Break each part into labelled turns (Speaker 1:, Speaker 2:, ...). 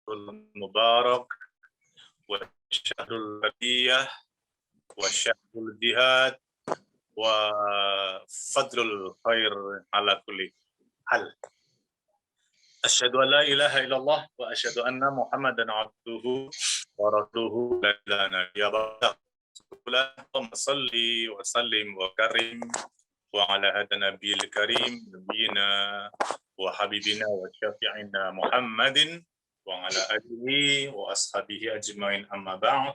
Speaker 1: المبارك والشهر الربيع والشهر الجهاد وفضل الخير على كل حال. أشهد أن لا إله إلا الله وأشهد أن محمدا عبده ورسوله لا نبي بعده. اللهم صل وسلم وكرم وعلى هذا النبي الكريم نبينا وحبيبنا وشفيعنا محمد وعلى آله وأصحابه أجمعين أما بعد.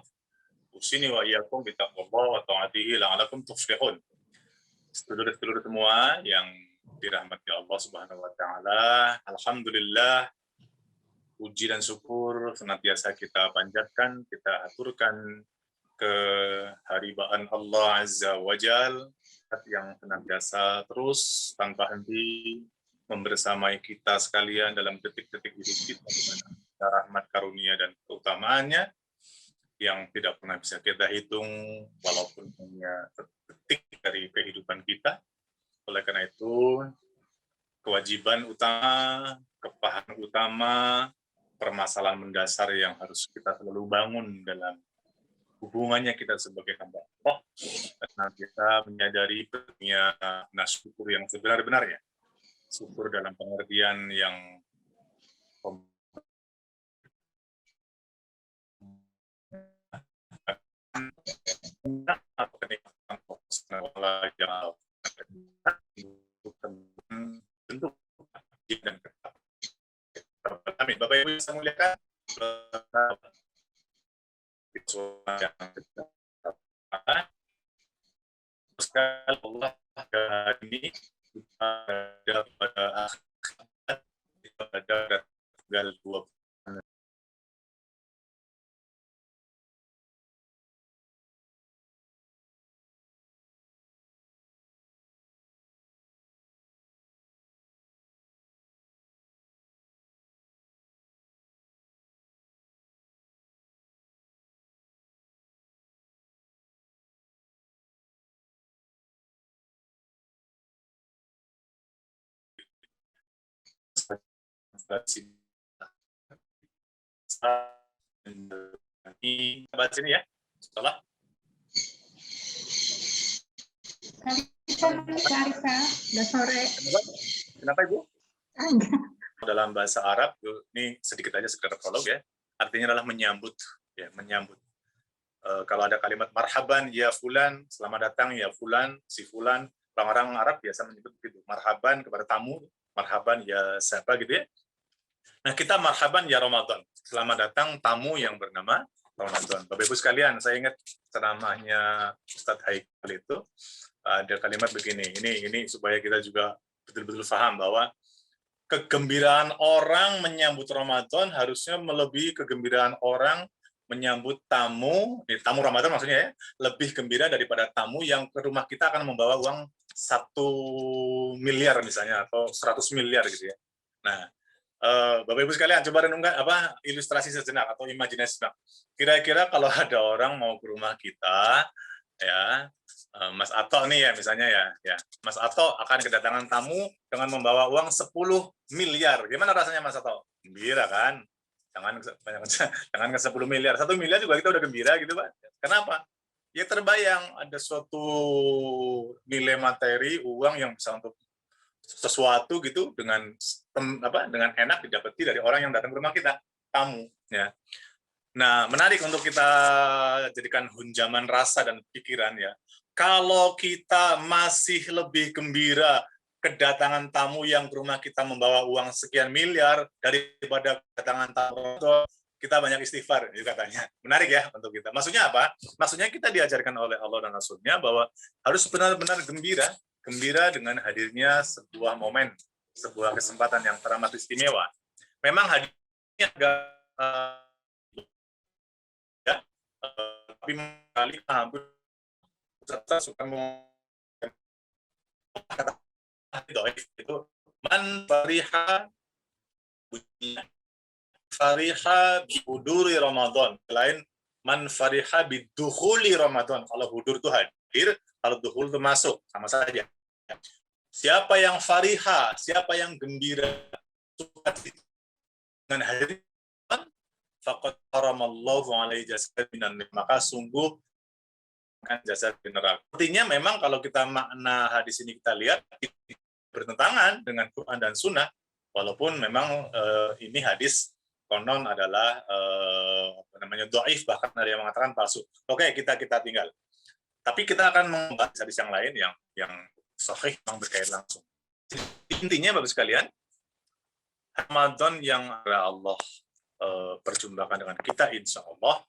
Speaker 1: Usini wa iyyakum bittaqwallah wa ta'atihi la'alakum tuflihun. Sedulur-sedulur semua yang dirahmati Allah Subhanahu wa taala, alhamdulillah puji dan syukur senantiasa kita panjatkan, kita aturkan keharibaan Allah Azza wa Jal yang senantiasa terus tanpa henti membersamai kita sekalian dalam detik-detik hidup kita dengan rahmat karunia dan keutamaannya yang tidak pernah bisa kita hitung walaupun hanya detik dari kehidupan kita. Oleh karena itu, kewajiban utama, kepahaman utama, permasalahan mendasar yang harus kita selalu bangun dalam hubungannya kita sebagai hamba Allah, karena kita menyadari pentingnya syukur yang sebenar-benarnya. Syukur dalam pengertian yang bentuk dan Bapak Ibu yang saya muliakan, sekali Allah ini ada pada tanggal 20. Ini bahas ini ya, setelah
Speaker 2: udah sore.
Speaker 1: Kenapa Ibu? Dalam bahasa Arab, ini sedikit aja sekedar prolog ya, artinya adalah menyambut, ya menyambut. Kalau ada kalimat marhaban ya fulan, selamat datang ya fulan, si fulan, orang-orang Arab biasa menyebut begitu, marhaban kepada tamu, marhaban ya siapa gitu ya. Nah, kita marhaban ya Ramadan. Selamat datang tamu yang bernama Ramadan. Bapak Ibu sekalian, saya ingat ceramahnya Ustadz Haikal itu ada kalimat begini. Ini supaya kita juga betul-betul paham bahwa kegembiraan orang menyambut Ramadan harusnya melebihi kegembiraan orang menyambut tamu Ramadan maksudnya ya, lebih gembira daripada tamu yang ke rumah kita akan membawa uang 1 miliar misalnya atau 100 miliar gitu ya. Nah, Bapak Ibu sekalian, coba renungkan ilustrasi sejenak atau imajinasi sejenak. Kira-kira kalau ada orang mau ke rumah kita, ya, Mas Ato nih ya misalnya ya, Mas Ato akan kedatangan tamu dengan membawa uang 10 miliar. Gimana rasanya Mas Ato? Gembira kan? Jangan ke 10 miliar. 1 miliar juga kita udah gembira gitu Pak. Kenapa? Ya terbayang ada suatu nilai materi uang yang bisa untuk sesuatu gitu dengan enak didapati dari orang yang datang ke rumah kita, tamu ya. Nah, menarik untuk kita jadikan hunjaman rasa dan pikiran ya. Kalau kita masih lebih gembira kedatangan tamu yang ke rumah kita membawa uang sekian miliar daripada kedatangan tamu, kita banyak istighfar katanya. Menarik ya untuk kita. Maksudnya apa? Maksudnya kita diajarkan oleh Allah dan Rasul-Nya bahwa harus benar-benar gembira dengan hadirnya sebuah momen, sebuah kesempatan yang teramat istimewa. Memang hadirnya agak tapi kali hampir serta suka itu man fariha bi huduri Ramadan, lain man fariha bi dukhuli Ramadan. Kalau hudur itu hadir, kalau dukhul itu masuk, sama saja. Siapa yang fariha, siapa yang gembira dengan hari faqad haramallahu alaihi jasad minan nar, maka sungguh kan jasad di neraka. Artinya memang kalau kita makna hadis ini kita lihat bertentangan dengan Quran dan Sunnah, walaupun memang ini hadis konon adalah apa namanya dhaif, bahkan ada yang mengatakan palsu. Oke, kita tinggal. Tapi kita akan membahas hadis yang lain yang sahih, yang berkait langsung. Intinya Bapak sekalian, Ramadan yang Allah perjumpakan dengan kita, insya Allah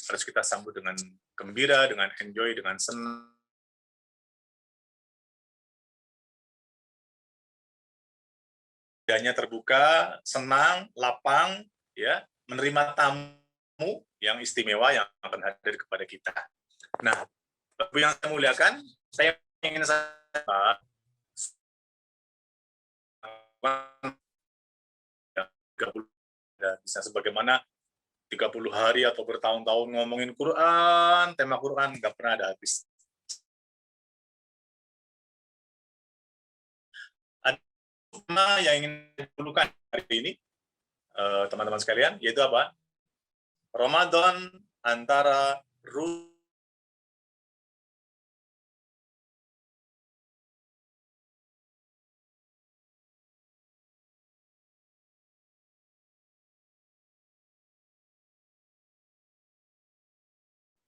Speaker 1: harus kita sambut dengan gembira, dengan enjoy, dengan senang. Dadanya terbuka, senang, lapang, ya, menerima tamu yang istimewa yang akan hadir kepada kita. Nah, Bapak yang saya muliakan, saya ingin bisa sebagaimana 30 hari atau bertahun-tahun ngomongin Quran, tema Quran nggak pernah ada habis. Ada tema yang ingin didulukan hari ini, teman-teman sekalian, yaitu apa? Ramadan antara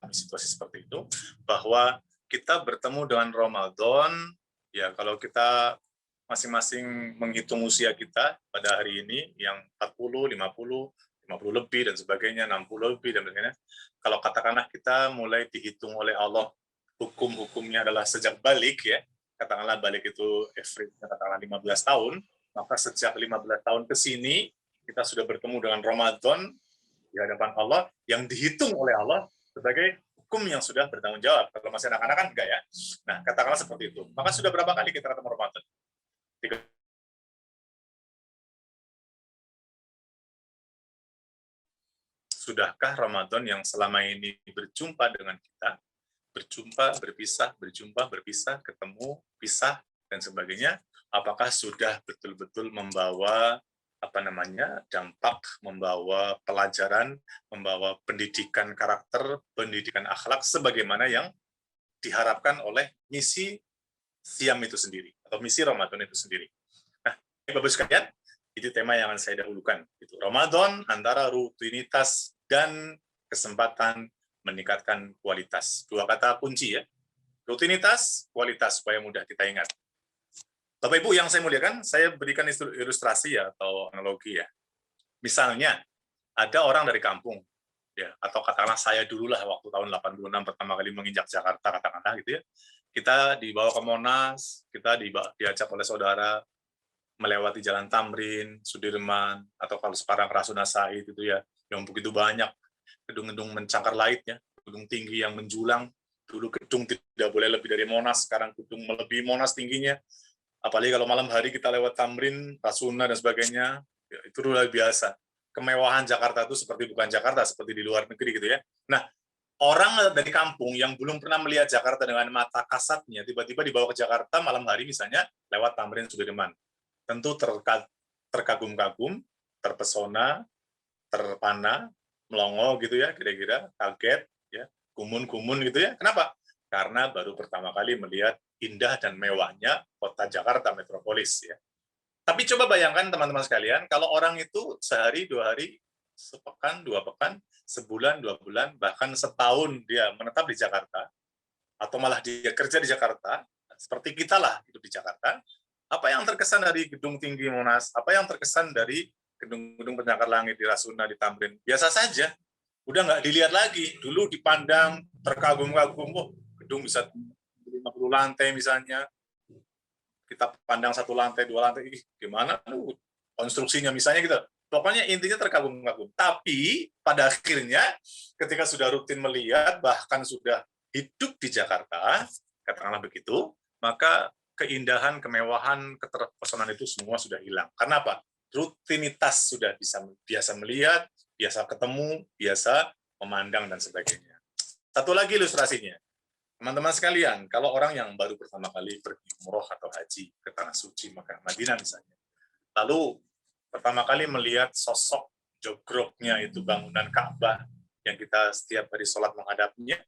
Speaker 1: situasi seperti itu, bahwa kita bertemu dengan Ramadan, ya kalau kita masing-masing menghitung usia kita pada hari ini, yang 40, 50 lebih, dan sebagainya, 60 lebih, dan sebagainya, kalau katakanlah kita mulai dihitung oleh Allah, hukum-hukumnya adalah sejak balik, ya, katakanlah balik itu average-nya katakanlah 15 tahun, maka sejak 15 tahun ke sini, kita sudah bertemu dengan Ramadan di hadapan Allah, yang dihitung oleh Allah sebagai hukum yang sudah bertanggung jawab. Kalau masih anak-anak kan enggak ya. Nah, katakanlah seperti itu. Maka sudah berapa kali kita ketemu Ramadan? 3. Sudahkah Ramadan yang selama ini berjumpa dengan kita, berjumpa, berpisah, ketemu, pisah, dan sebagainya, apakah sudah betul-betul membawa dampak, membawa pelajaran, membawa pendidikan karakter, pendidikan akhlak sebagaimana yang diharapkan oleh misi siam itu sendiri atau misi Ramadan itu sendiri. Nah, Bapak sekalian, itu tema yang akan saya dahulukan. Itu Ramadan antara rutinitas dan kesempatan meningkatkan kualitas. 2 kata kunci ya. Rutinitas, kualitas supaya mudah kita ingat. Bapak Ibu yang saya muliakan, saya berikan ilustrasi ya atau analogi ya. Misalnya, ada orang dari kampung, ya, atau katakanlah saya dulu lah waktu tahun 86 pertama kali menginjak Jakarta, katakanlah gitu ya. Kita dibawa ke Monas, kita diajak oleh saudara melewati Jalan Tamrin, Sudirman, atau kalau sekarang Rasuna Said itu ya, yang begitu banyak gedung-gedung mencakar langitnya, gedung tinggi yang menjulang. Dulu gedung tidak boleh lebih dari Monas, sekarang gedung melebihi Monas tingginya. Apalagi kalau malam hari kita lewat Tamrin, Rasuna, dan sebagainya, ya, itu luar biasa. Kemewahan Jakarta itu seperti bukan Jakarta, seperti di luar negeri gitu ya. Nah, orang dari kampung yang belum pernah melihat Jakarta dengan mata kasatnya, tiba-tiba dibawa ke Jakarta malam hari misalnya, lewat Tamrin, Sudirman. Tentu terkagum-kagum, terpesona, terpana, melongo gitu ya, kira-kira, kaget, ya, gumun-gumun gitu ya. Kenapa? Karena baru pertama kali melihat indah dan mewahnya kota Jakarta metropolis ya. Tapi coba bayangkan teman-teman sekalian, kalau orang itu sehari, 2 hari, sepekan, 2 pekan, sebulan, 2 bulan, bahkan setahun dia menetap di Jakarta, atau malah dia kerja di Jakarta, seperti kita lah hidup di Jakarta, apa yang terkesan dari gedung tinggi Monas, apa yang terkesan dari gedung-gedung pencakar langit di Rasuna, di Tamrin, biasa saja. Udah nggak dilihat lagi. Dulu dipandang, terkagum-kagum, oh, gedung bisa 50 lantai misalnya, kita pandang 1 lantai, 2 lantai, gimana konstruksinya misalnya gitu. Pokoknya intinya terkagum-kagum. Tapi pada akhirnya ketika sudah rutin melihat, bahkan sudah hidup di Jakarta, katakanlah begitu, maka keindahan, kemewahan, keterpesonan itu semua sudah hilang. Karena apa? Rutinitas sudah biasa melihat, biasa ketemu, biasa memandang, dan sebagainya. Satu lagi ilustrasinya. Teman-teman sekalian, kalau orang yang baru pertama kali pergi umroh atau haji ke Tanah Suci, Makkah, Madinah misalnya, lalu pertama kali melihat sosok jogroknya itu bangunan Ka'bah yang kita setiap hari sholat menghadapnya,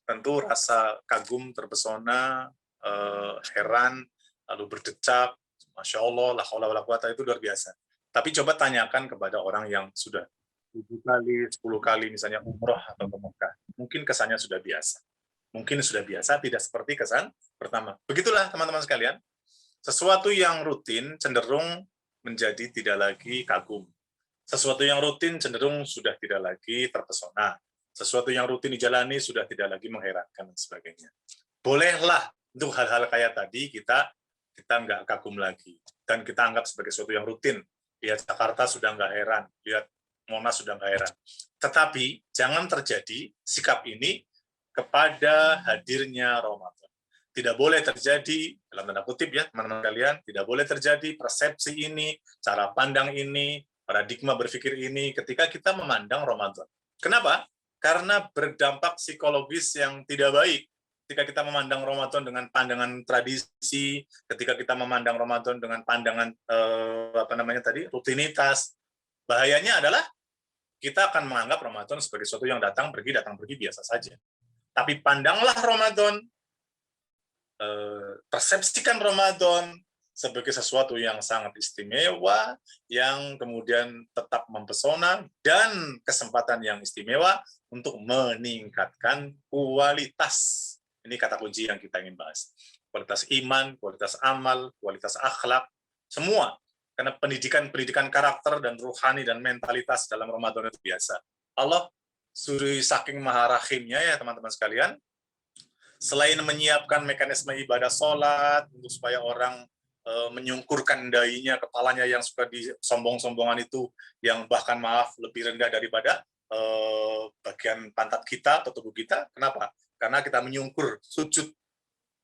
Speaker 1: tentu rasa kagum, terpesona, heran, lalu berdecak, Masya Allah, la haula wala quwata, itu luar biasa. Tapi coba tanyakan kepada orang yang sudah 7 kali, 10 kali misalnya umroh atau ke Mekah, mungkin kesannya sudah biasa. Mungkin sudah biasa, tidak seperti kesan pertama. Begitulah teman-teman sekalian, sesuatu yang rutin cenderung menjadi tidak lagi kagum. Sesuatu yang rutin cenderung sudah tidak lagi terpesona. Sesuatu yang rutin dijalani sudah tidak lagi mengherankan dan sebagainya. Bolehlah untuk hal-hal kayak tadi kita nggak kagum lagi dan kita anggap sebagai sesuatu yang rutin. Lihat Jakarta sudah nggak heran, lihat Monas sudah nggak heran. Tetapi jangan terjadi sikap ini kepada hadirnya Ramadan. Tidak boleh terjadi, dalam tanda kutip ya teman-teman kalian, tidak boleh terjadi persepsi ini, cara pandang ini, paradigma berpikir ini ketika kita memandang Ramadan. Kenapa? Karena berdampak psikologis yang tidak baik. Ketika kita memandang Ramadan dengan pandangan tradisi, ketika kita memandang Ramadan dengan pandangan rutinitas, bahayanya adalah kita akan menganggap Ramadan sebagai sesuatu yang datang pergi biasa saja. Tapi pandanglah Ramadan, persepsikan Ramadan sebagai sesuatu yang sangat istimewa, yang kemudian tetap mempesona, dan kesempatan yang istimewa untuk meningkatkan kualitas. Ini kata kunci yang kita ingin bahas. Kualitas iman, kualitas amal, kualitas akhlak, semua. Karena pendidikan karakter dan ruhani dan mentalitas dalam Ramadan itu biasa. Allah saking maha rahimnya ya teman-teman sekalian, selain menyiapkan mekanisme ibadah sholat untuk supaya orang menyungkurkan dahinya, kepalanya yang suka disombong-sombongan itu, yang bahkan maaf lebih rendah daripada bagian pantat kita atau tubuh kita. Kenapa? Karena kita menyungkur, sujud,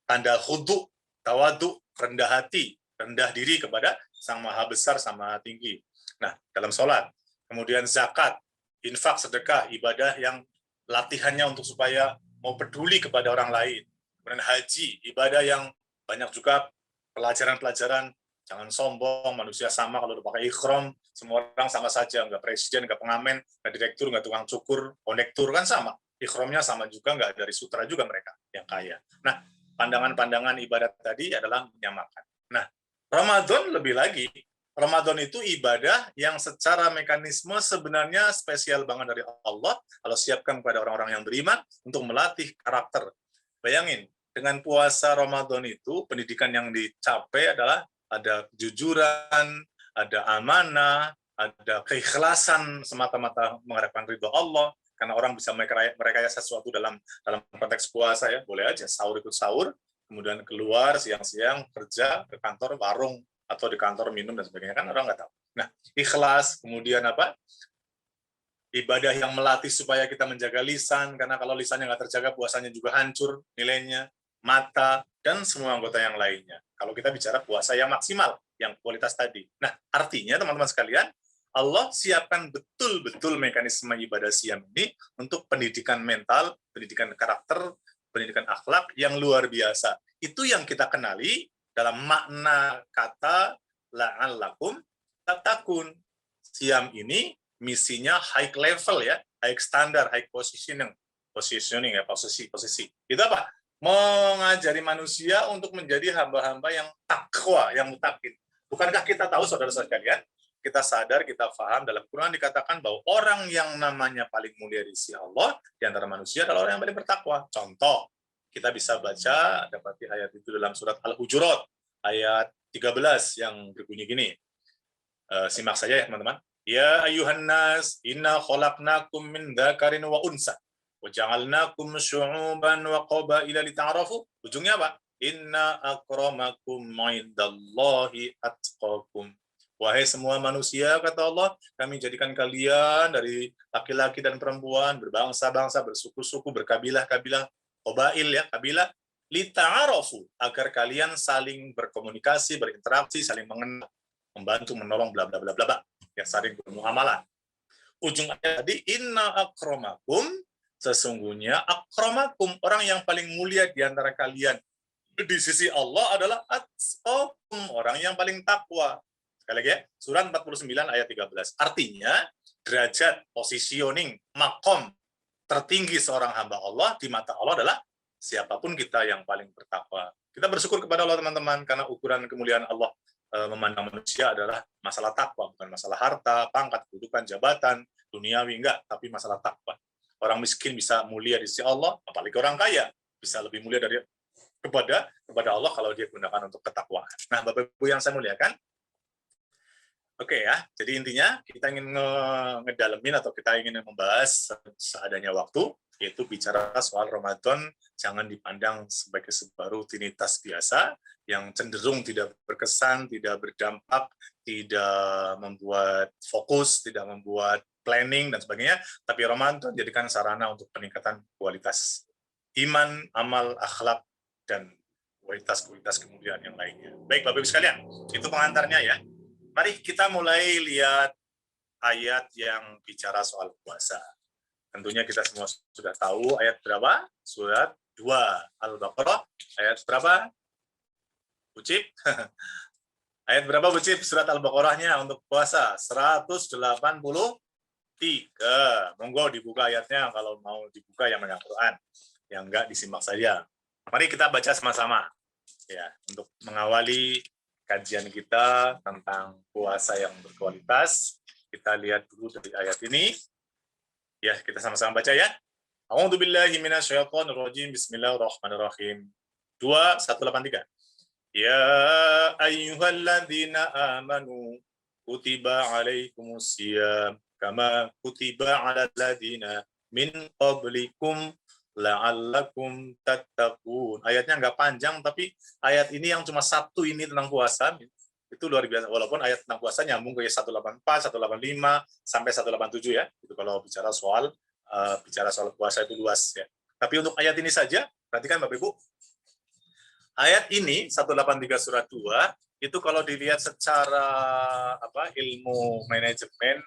Speaker 1: tanda khudu, tawadu, rendah hati, rendah diri kepada Sang Maha Besar, sama Maha Tinggi. Nah, dalam sholat, kemudian zakat, infak, sedekah, ibadah yang latihannya untuk supaya mau peduli kepada orang lain. Kemudian haji, ibadah yang banyak juga pelajaran-pelajaran, jangan sombong, manusia sama, kalau udah pakai ikhram, semua orang sama saja, nggak presiden, nggak pengamen, nggak direktur, nggak tukang cukur, konektur, kan sama. Ikhramnya sama juga, nggak dari sutra juga mereka yang kaya. Nah, pandangan-pandangan ibadat tadi adalah menyamakan. Nah, Ramadan lebih lagi, Ramadan itu ibadah yang secara mekanisme sebenarnya spesial banget dari Allah, kalau siapkan kepada orang-orang yang beriman untuk melatih karakter. Bayangin, dengan puasa Ramadan itu, pendidikan yang dicapai adalah ada kejujuran, ada amanah, ada keikhlasan semata-mata mengharapkan ridho Allah, karena orang bisa merekayasa sesuatu dalam konteks puasa ya, boleh aja sahur ikut sahur, kemudian keluar siang-siang kerja ke kantor, warung, atau di kantor minum dan sebagainya, kan orang nggak tahu. Nah, ikhlas, kemudian apa? Ibadah yang melatih supaya kita menjaga lisan, karena kalau lisannya nggak terjaga, puasanya juga hancur nilainya, mata, dan semua anggota yang lainnya. Kalau kita bicara puasa yang maksimal, yang kualitas tadi. Nah, artinya teman-teman sekalian, Allah siapkan betul-betul mekanisme ibadah siam ini untuk pendidikan mental, pendidikan karakter, pendidikan akhlak yang luar biasa. Itu yang kita kenali dalam makna kata la'allakum tattaqun. Siam ini misinya high level ya, high standar, high positioning ya, posisi. Itu apa? Mengajari manusia untuk menjadi hamba-hamba yang takwa, yang mutakin. Bukankah kita tahu saudara-saudara sekalian, kita sadar, kita paham dalam Quran dikatakan bahwa orang yang namanya paling mulia di sisi Allah di antara manusia adalah orang yang paling bertakwa. Contoh, kita bisa baca, dapati ayat itu dalam surat Al-Hujurat, ayat 13 yang berbunyi gini. Simak saja ya teman-teman. Ya ayuhan nas, inna khalaqnakum min dzakarin wa unsa, wa ja'alnakum syu'uban wa qabaila lita'arafu. Ujungnya apa? Inna akramakum 'indallahi atqakum. Wahai semua manusia, kata Allah, kami jadikan kalian dari laki-laki dan perempuan, berbangsa-bangsa, bersuku-suku, berkabilah-kabilah, qabail ya, kabilah, lita'arafu, agar kalian saling berkomunikasi, berinteraksi, saling mengenal, membantu, menolong, bla bla bla bla, ya saling bermuamalah. Ujung ayat tadi, inna akramakum Sesungguhnya akramakum, orang yang paling mulia di antara kalian di sisi Allah adalah atqakum, orang yang paling takwa. Sekali lagi ya, surat 49 ayat 13. Artinya, derajat, positioning, makom tertinggi seorang hamba Allah di mata Allah adalah siapapun kita yang paling bertakwa. Kita bersyukur kepada Allah teman-teman, karena ukuran kemuliaan Allah memandang manusia adalah masalah takwa, bukan masalah harta, pangkat, kedudukan, jabatan, duniawi, enggak, tapi masalah takwa. Orang miskin bisa mulia di sisi Allah, apalagi orang kaya bisa lebih mulia dari kepada Allah kalau dia gunakan untuk ketakwaan. Nah, Bapak Ibu yang saya muliakan, oke ya, jadi intinya kita ingin ngedalemin atau kita ingin membahas seadanya waktu, yaitu bicara soal Ramadan jangan dipandang sebagai sebuah rutinitas biasa yang cenderung tidak berkesan, tidak berdampak, tidak membuat fokus, tidak membuat planning dan sebagainya, tapi Ramadan jadikan sarana untuk peningkatan kualitas iman, amal, akhlak, dan kualitas kemuliaan yang lainnya. Baik, Bapak Ibu sekalian, itu pengantarnya ya. Mari kita mulai lihat ayat yang bicara soal puasa. Tentunya kita semua sudah tahu ayat berapa? Surat 2 Al-Baqarah. Ayat berapa? Ucip? Ayat berapa Ucip? Surat Al-Baqarahnya untuk puasa. 183. Monggo dibuka ayatnya kalau mau dibuka yang megang Quran. Yang enggak disimak saja. Mari kita baca sama-sama. Ya, untuk mengawali kajian kita tentang puasa yang berkualitas, kita lihat dulu dari ayat ini. Ya, kita sama-sama baca ya. A'udzubillahi minasyaitonirrajim. Bismillahirrahmanirrahim. 2183. Ya ayyuhalladzina amanu kutiba alaikumusiyam kama kutiba alal ladzina min qablikum la'allakum tattaqun. Ayatnya nggak panjang, tapi ayat ini yang cuma satu ini tentang puasa, itu luar biasa. Walaupun ayat tentang puasa nyambung ke 184, 185, sampai 187 ya. Itu kalau bicara soal puasa itu luas ya. Tapi untuk ayat ini saja, perhatikan Bapak Ibu, ayat ini 183 surat 2 itu kalau dilihat secara ilmu manajemen,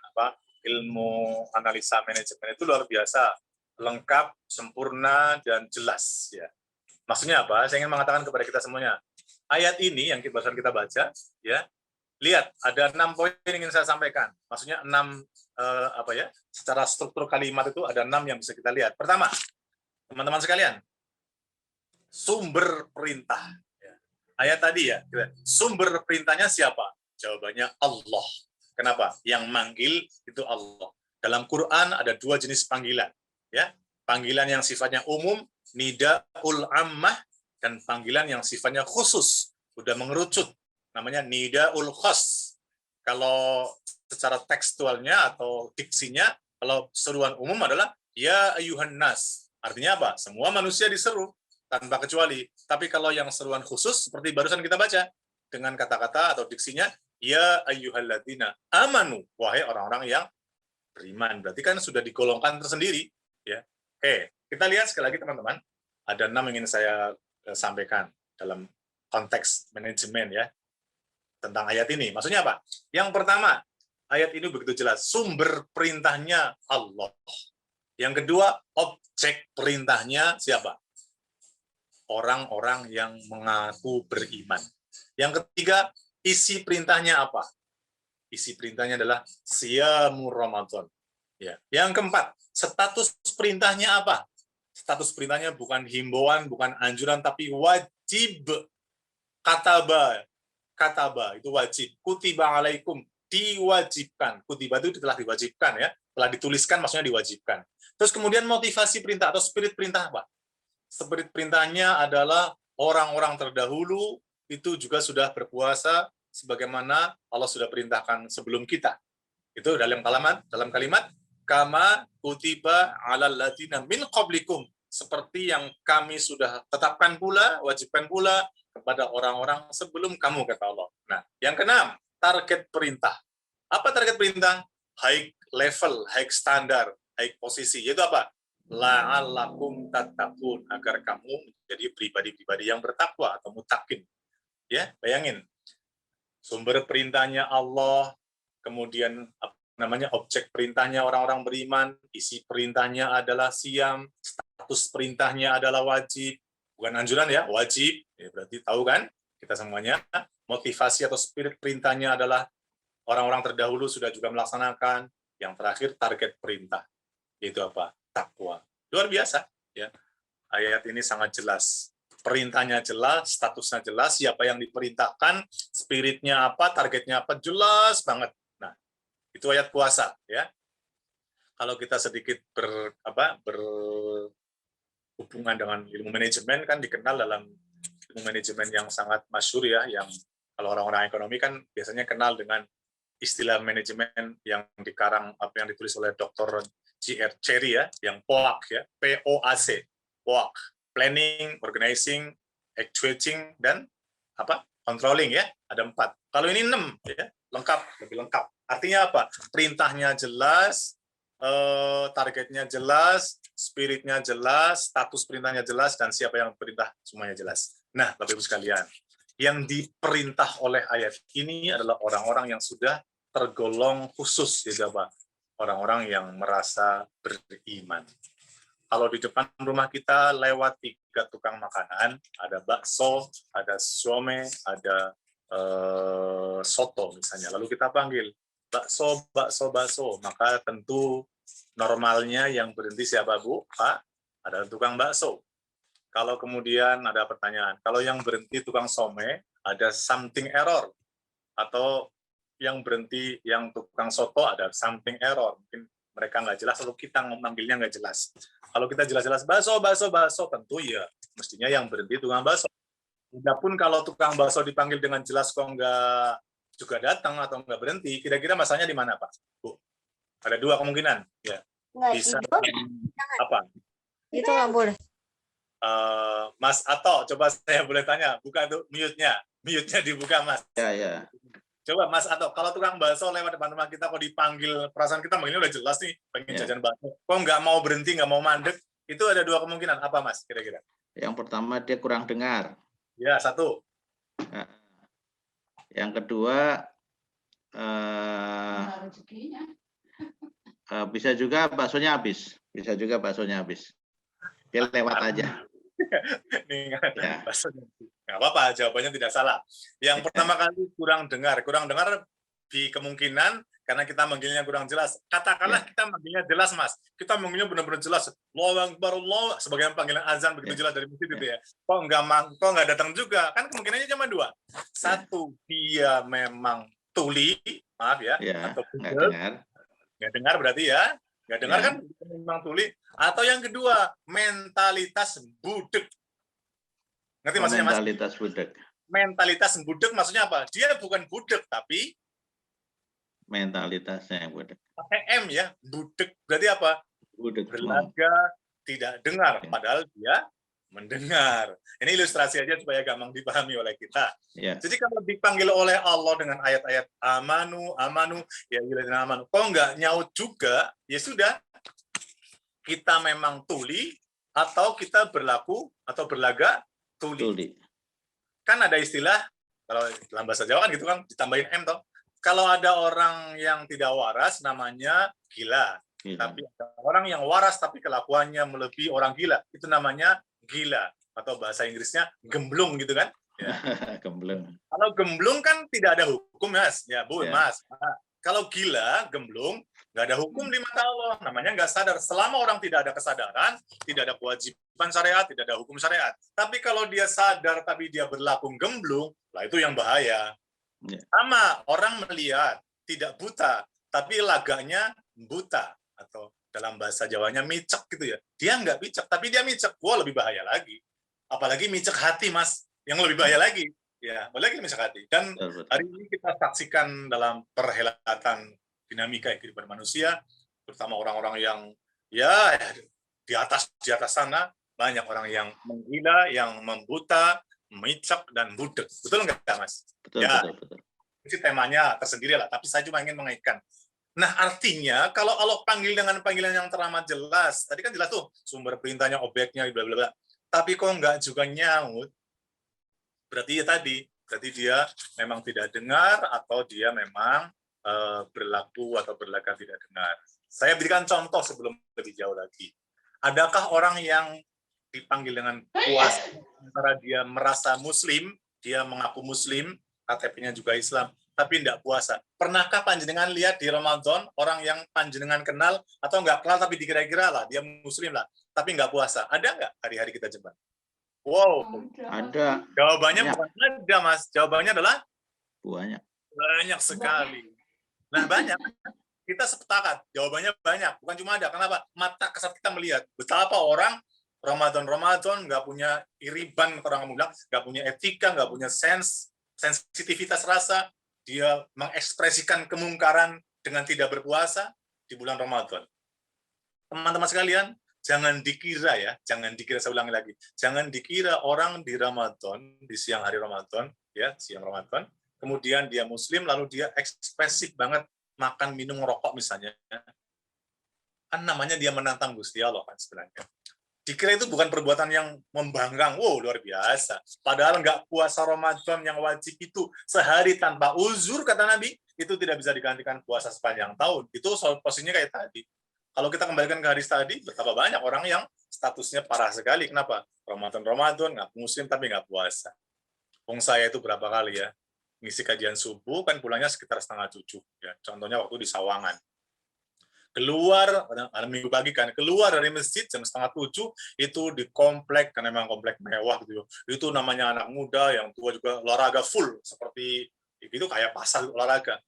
Speaker 1: ilmu analisa manajemen itu luar biasa, lengkap, sempurna, dan jelas ya. Maksudnya apa? Saya ingin mengatakan kepada kita semuanya, ayat ini yang barusan kita baca ya, lihat ada 6 poin yang ingin saya sampaikan. Maksudnya 6 secara struktur kalimat itu ada 6 yang bisa kita lihat. Pertama, teman-teman sekalian, sumber perintah. Ayat tadi ya, sumber perintahnya siapa? Jawabannya Allah. Kenapa? Yang manggil itu Allah. Dalam Quran ada 2 jenis panggilan. Ya, panggilan yang sifatnya umum, nidaul ammah, dan panggilan yang sifatnya khusus, udah mengerucut, namanya nidaul khas. Kalau secara tekstualnya atau diksinya, kalau seruan umum adalah ya ayyuhan nas. Artinya apa? Semua manusia diseru tanpa kecuali. Tapi kalau yang seruan khusus seperti barusan kita baca dengan kata-kata atau diksinya ya ayyuhalladzina amanu, wahai orang-orang yang beriman. Berarti kan sudah digolongkan tersendiri ya. Oke, kita lihat sekali lagi teman-teman. Ada 6 yang ingin saya sampaikan dalam konteks manajemen ya tentang ayat ini. Maksudnya apa? Yang pertama, ayat ini begitu jelas, sumber perintahnya Allah. Yang kedua, objek perintahnya siapa? Orang-orang yang mengaku beriman. Yang ketiga, isi perintahnya apa? Isi perintahnya adalah siyamur Ramadan. Ya. Yang keempat, status perintahnya apa? Status perintahnya bukan himbauan, bukan anjuran, tapi wajib. Kataba itu wajib. Kutiba alaikum, diwajibkan. Kutiba itu telah diwajibkan ya, telah dituliskan maksudnya diwajibkan. Terus kemudian motivasi perintah atau spirit perintah apa? Spirit perintahnya adalah orang-orang terdahulu itu juga sudah berpuasa sebagaimana Allah sudah perintahkan sebelum kita. Itu dalam kalimat kama kutiba 'alal ladzina min qablikum, seperti yang kami sudah tetapkan pula, wajibkan pula kepada orang-orang sebelum kamu, kata Allah. Nah, yang keenam, target perintah. Apa target perintah? High level, high standar, high posisi. Yaitu apa? La'allakum tattaqun, agar kamu menjadi pribadi-pribadi yang bertakwa atau muttaqin. Ya, bayangin. Sumber perintahnya Allah, kemudian namanya objek perintahnya orang-orang beriman, isi perintahnya adalah siam, status perintahnya adalah wajib, bukan anjuran ya, wajib. Ya, berarti tahu kan kita semuanya, motivasi atau spirit perintahnya adalah orang-orang terdahulu sudah juga melaksanakan. Yang terakhir target perintah, yaitu apa? Takwa. Luar biasa ya. Ayat ini sangat jelas. Perintahnya jelas, statusnya jelas, siapa yang diperintahkan, spiritnya apa, targetnya apa, jelas banget. Nah, itu ayat puasa ya. Kalau kita sedikit berhubungan dengan ilmu manajemen, kan dikenal dalam ilmu manajemen yang sangat masyhur ya, yang kalau orang-orang ekonomi kan biasanya kenal dengan istilah manajemen yang dikarang apa yang ditulis oleh Dr. J.R. Cherry ya, yang POAC ya, POAC, POAC, planning, organizing, actuating, dan controlling ya, ada 4. Kalau ini 6 ya, lengkap, lebih lengkap. Artinya apa? Perintahnya jelas, targetnya jelas, spiritnya jelas, status perintahnya jelas, dan siapa yang perintah semuanya jelas. Nah, Bapak Ibu sekalian, yang diperintah oleh ayat ini adalah orang-orang yang sudah tergolong khusus ya, Bapak. Orang-orang yang merasa beriman. Kalau di depan rumah kita lewat 3 tukang makanan, ada bakso, ada siomay, ada soto misalnya. Lalu kita panggil, bakso, bakso, bakso. Maka tentu normalnya yang berhenti siapa, Bu? Pak? Ada tukang bakso. Kalau kemudian ada pertanyaan, kalau yang berhenti tukang siomay, ada something error. Atau yang berhenti yang tukang soto, ada something error. Mungkin mereka nggak jelas, lalu kita memanggilnya nggak jelas. Kalau kita jelas-jelas bakso, bakso, bakso, tentu ya mestinya yang berhenti tukang bakso. Walaupun kalau tukang bakso dipanggil dengan jelas kok nggak juga datang atau nggak berhenti, kira-kira masanya di mana, Pak? Bu, ada 2 kemungkinan. Ya. Bisa apa?
Speaker 3: Itu nggak boleh.
Speaker 1: Mas Ato, coba saya boleh tanya, buka tuh mute-nya. Mute-nya dibuka, Mas.
Speaker 4: Ya.
Speaker 1: Coba Mas Ato, kalau tukang bakso lewat depan rumah kita kok dipanggil, perasaan kita manggilnya udah jelas nih, pengen jajan bakso, kok nggak mau berhenti, nggak mau mandek, itu ada 2 kemungkinan. Apa Mas, kira-kira?
Speaker 4: Yang pertama dia kurang dengar.
Speaker 1: Ya, 1.
Speaker 4: Yang kedua bisa juga baksonya habis. Bisa juga baksonya habis. Dia lewat aja.
Speaker 1: Nih,
Speaker 4: Ya.
Speaker 1: nggak apa-apa, jawabannya tidak salah. Yang pertama kali kurang dengar di kemungkinan karena kita manggilnya kurang jelas. Katakanlah kita manggilnya jelas, Mas. Kita manggilnya benar-benar jelas. Allahu Akbar, Allah, sebagai panggilan azan begitu jelas dari masjid itu ya. Kok nggak datang juga? Kan kemungkinannya cuma 2. 1, dia memang tuli, maaf ya, atau
Speaker 4: nggak dengar.
Speaker 1: Nggak dengar berarti ya. Nggak dengar kan memang tuli. Atau yang kedua, mentalitas budek. Ngerti maksudnya, Mas?
Speaker 4: Mentalitas budek.
Speaker 1: Mentalitas budek maksudnya apa? Dia bukan budek, tapi
Speaker 4: Mentalitasnya yang budek.
Speaker 1: pakai M ya, budek. Berarti apa?
Speaker 4: Budek.
Speaker 1: Berlaga, tidak dengar, padahal dia mendengar. Ini ilustrasi aja supaya gampang dipahami oleh kita.
Speaker 4: Ya.
Speaker 1: Jadi kalau dipanggil oleh Allah dengan ayat-ayat amanu, ya amanu, kok nggak nyaut juga, ya sudah, kita memang tuli, atau kita berlaku, atau berlaga tuli. Kan ada istilah, kalau dalam bahasa Jawa kan gitu kan, ditambahin M toh. Kalau ada orang yang tidak waras, namanya gila. Tapi ada orang yang waras, tapi kelakuannya melebihi orang gila. Itu namanya gila. Atau bahasa Inggrisnya gemblung gitu kan. Ya.
Speaker 4: Gemblung.
Speaker 1: Kalau gemblung kan tidak ada hukum, Mas. Ya, Bu, Mas. Nah, kalau gila, gemblung, nggak ada hukum di mata Allah. Namanya nggak sadar. Selama orang tidak ada kesadaran, tidak ada kewajiban syariat, tidak ada hukum syariat. Tapi kalau dia sadar, tapi dia berlaku gemblung, lah itu yang bahaya. Sama, orang melihat, tidak buta, tapi laganya buta. Atau dalam bahasa Jawanya micek gitu ya. Dia nggak micek, tapi dia micek. Wah, lebih bahaya lagi. Apalagi micek hati, Mas. Yang lebih bahaya lagi. Ya, apalagi micek hati. Dan hari ini kita saksikan dalam perhelatan dinamika kehidupan manusia, terutama orang-orang yang ya di atas sana, banyak orang yang menggila, yang membuta, micek, dan budek. Betul nggak, Mas?
Speaker 4: Betul.
Speaker 1: Itu temanya tersendiri lah, tapi saya cuma ingin mengaitkan. Nah, artinya kalau Allah panggil dengan panggilan yang teramat jelas, tadi kan jelas tuh sumber perintahnya, objeknya, bla bla bla. Tapi kok nggak juga nyaut, berarti ya tadi, berarti dia memang tidak dengar atau dia memang berlaku atau berlagak tidak benar. Saya berikan contoh sebelum lebih jauh lagi. Adakah orang yang dipanggil dengan puasa antara dia merasa Muslim, dia mengaku Muslim, KTP-nya juga Islam, tapi tidak puasa? Pernahkah panjenengan lihat di Ramadan orang yang panjenengan kenal atau nggak kenal tapi dikira-kira lah dia Muslim lah, tapi nggak puasa? Ada nggak hari-hari kita jumpa? Wow,
Speaker 4: Ada.
Speaker 1: jawabannya
Speaker 4: Banyak.
Speaker 1: bukan ada, Mas. Jawabannya adalah
Speaker 4: Banyak.
Speaker 1: banyak sekali. Nah, banyak. Kita sepakat, jawabannya banyak. Bukan cuma ada. Kenapa? Mata kasat kita melihat betapa orang Ramadan nggak punya iriban, orang bilang, nggak punya etika, nggak punya sensitivitas rasa. Dia mengekspresikan kemungkaran dengan tidak berpuasa di bulan Ramadan. Teman-teman sekalian, jangan dikira ya, jangan dikira, saya ulangi lagi, jangan dikira orang di Ramadan, di siang hari Ramadan, ya, siang Ramadan, kemudian dia Muslim, lalu dia ekspresif banget, makan, minum, ngerokok misalnya. Kan namanya dia menantang Gusti Allah kan sebenarnya. Dikira itu bukan perbuatan yang membanggang, wow luar biasa. Padahal nggak puasa Ramadan yang wajib itu sehari tanpa uzur, kata Nabi, itu tidak bisa digantikan puasa sepanjang tahun. Itu posisinya kayak tadi. Kalau kita kembalikan ke hadis tadi, betapa banyak orang yang statusnya parah sekali. Kenapa? Ramadan, ngaku Muslim tapi nggak puasa. Wong saya itu berapa kali ya, ngisi kajian subuh, kan pulangnya sekitar 6:30. Ya. Contohnya waktu di Sawangan. Keluar, minggu pagi kan, keluar dari masjid jam 6:30, itu di komplek, karena memang komplek mewah gitu. Itu namanya anak muda, yang tua juga olahraga full, seperti itu kayak pasar olahraga.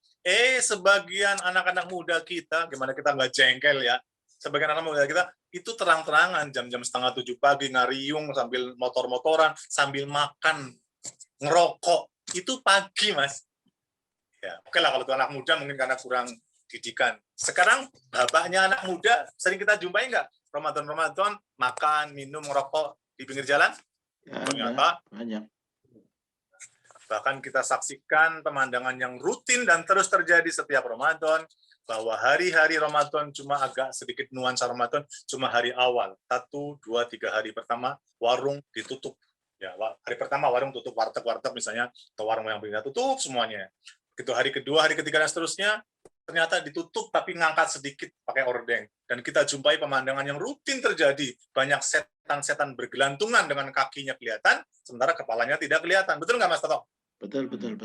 Speaker 1: Sebagian anak-anak muda kita, gimana kita nggak jengkel ya, sebagian anak muda kita, itu terang-terangan, jam-jam 6:30 pagi, ngariung, sambil motor-motoran, sambil makan, ngerokok, itu pagi, Mas. Ya, oke lah, kalau itu anak muda mungkin karena kurang didikan. Sekarang, bapaknya anak muda, sering kita jumpai nggak? Ramadan, makan, minum, ngerokok di pinggir jalan? Ternyata,
Speaker 4: banyak.
Speaker 1: bahkan kita saksikan pemandangan yang rutin dan terus terjadi setiap Ramadan, bahwa hari-hari Ramadan cuma agak sedikit nuansa Ramadan, cuma hari awal, 1, 2, 3 hari pertama, warung ditutup. Ya, hari pertama warung tutup, warteg misalnya, atau warung yang pindah tutup semuanya. Itu hari kedua, hari ketiga, dan seterusnya, ternyata ditutup, tapi ngangkat sedikit pakai ordeng. Dan kita jumpai pemandangan yang rutin terjadi. Banyak setan-setan bergelantungan dengan kakinya kelihatan, sementara kepalanya tidak kelihatan. Betul nggak, Mas Toto?
Speaker 4: Betul.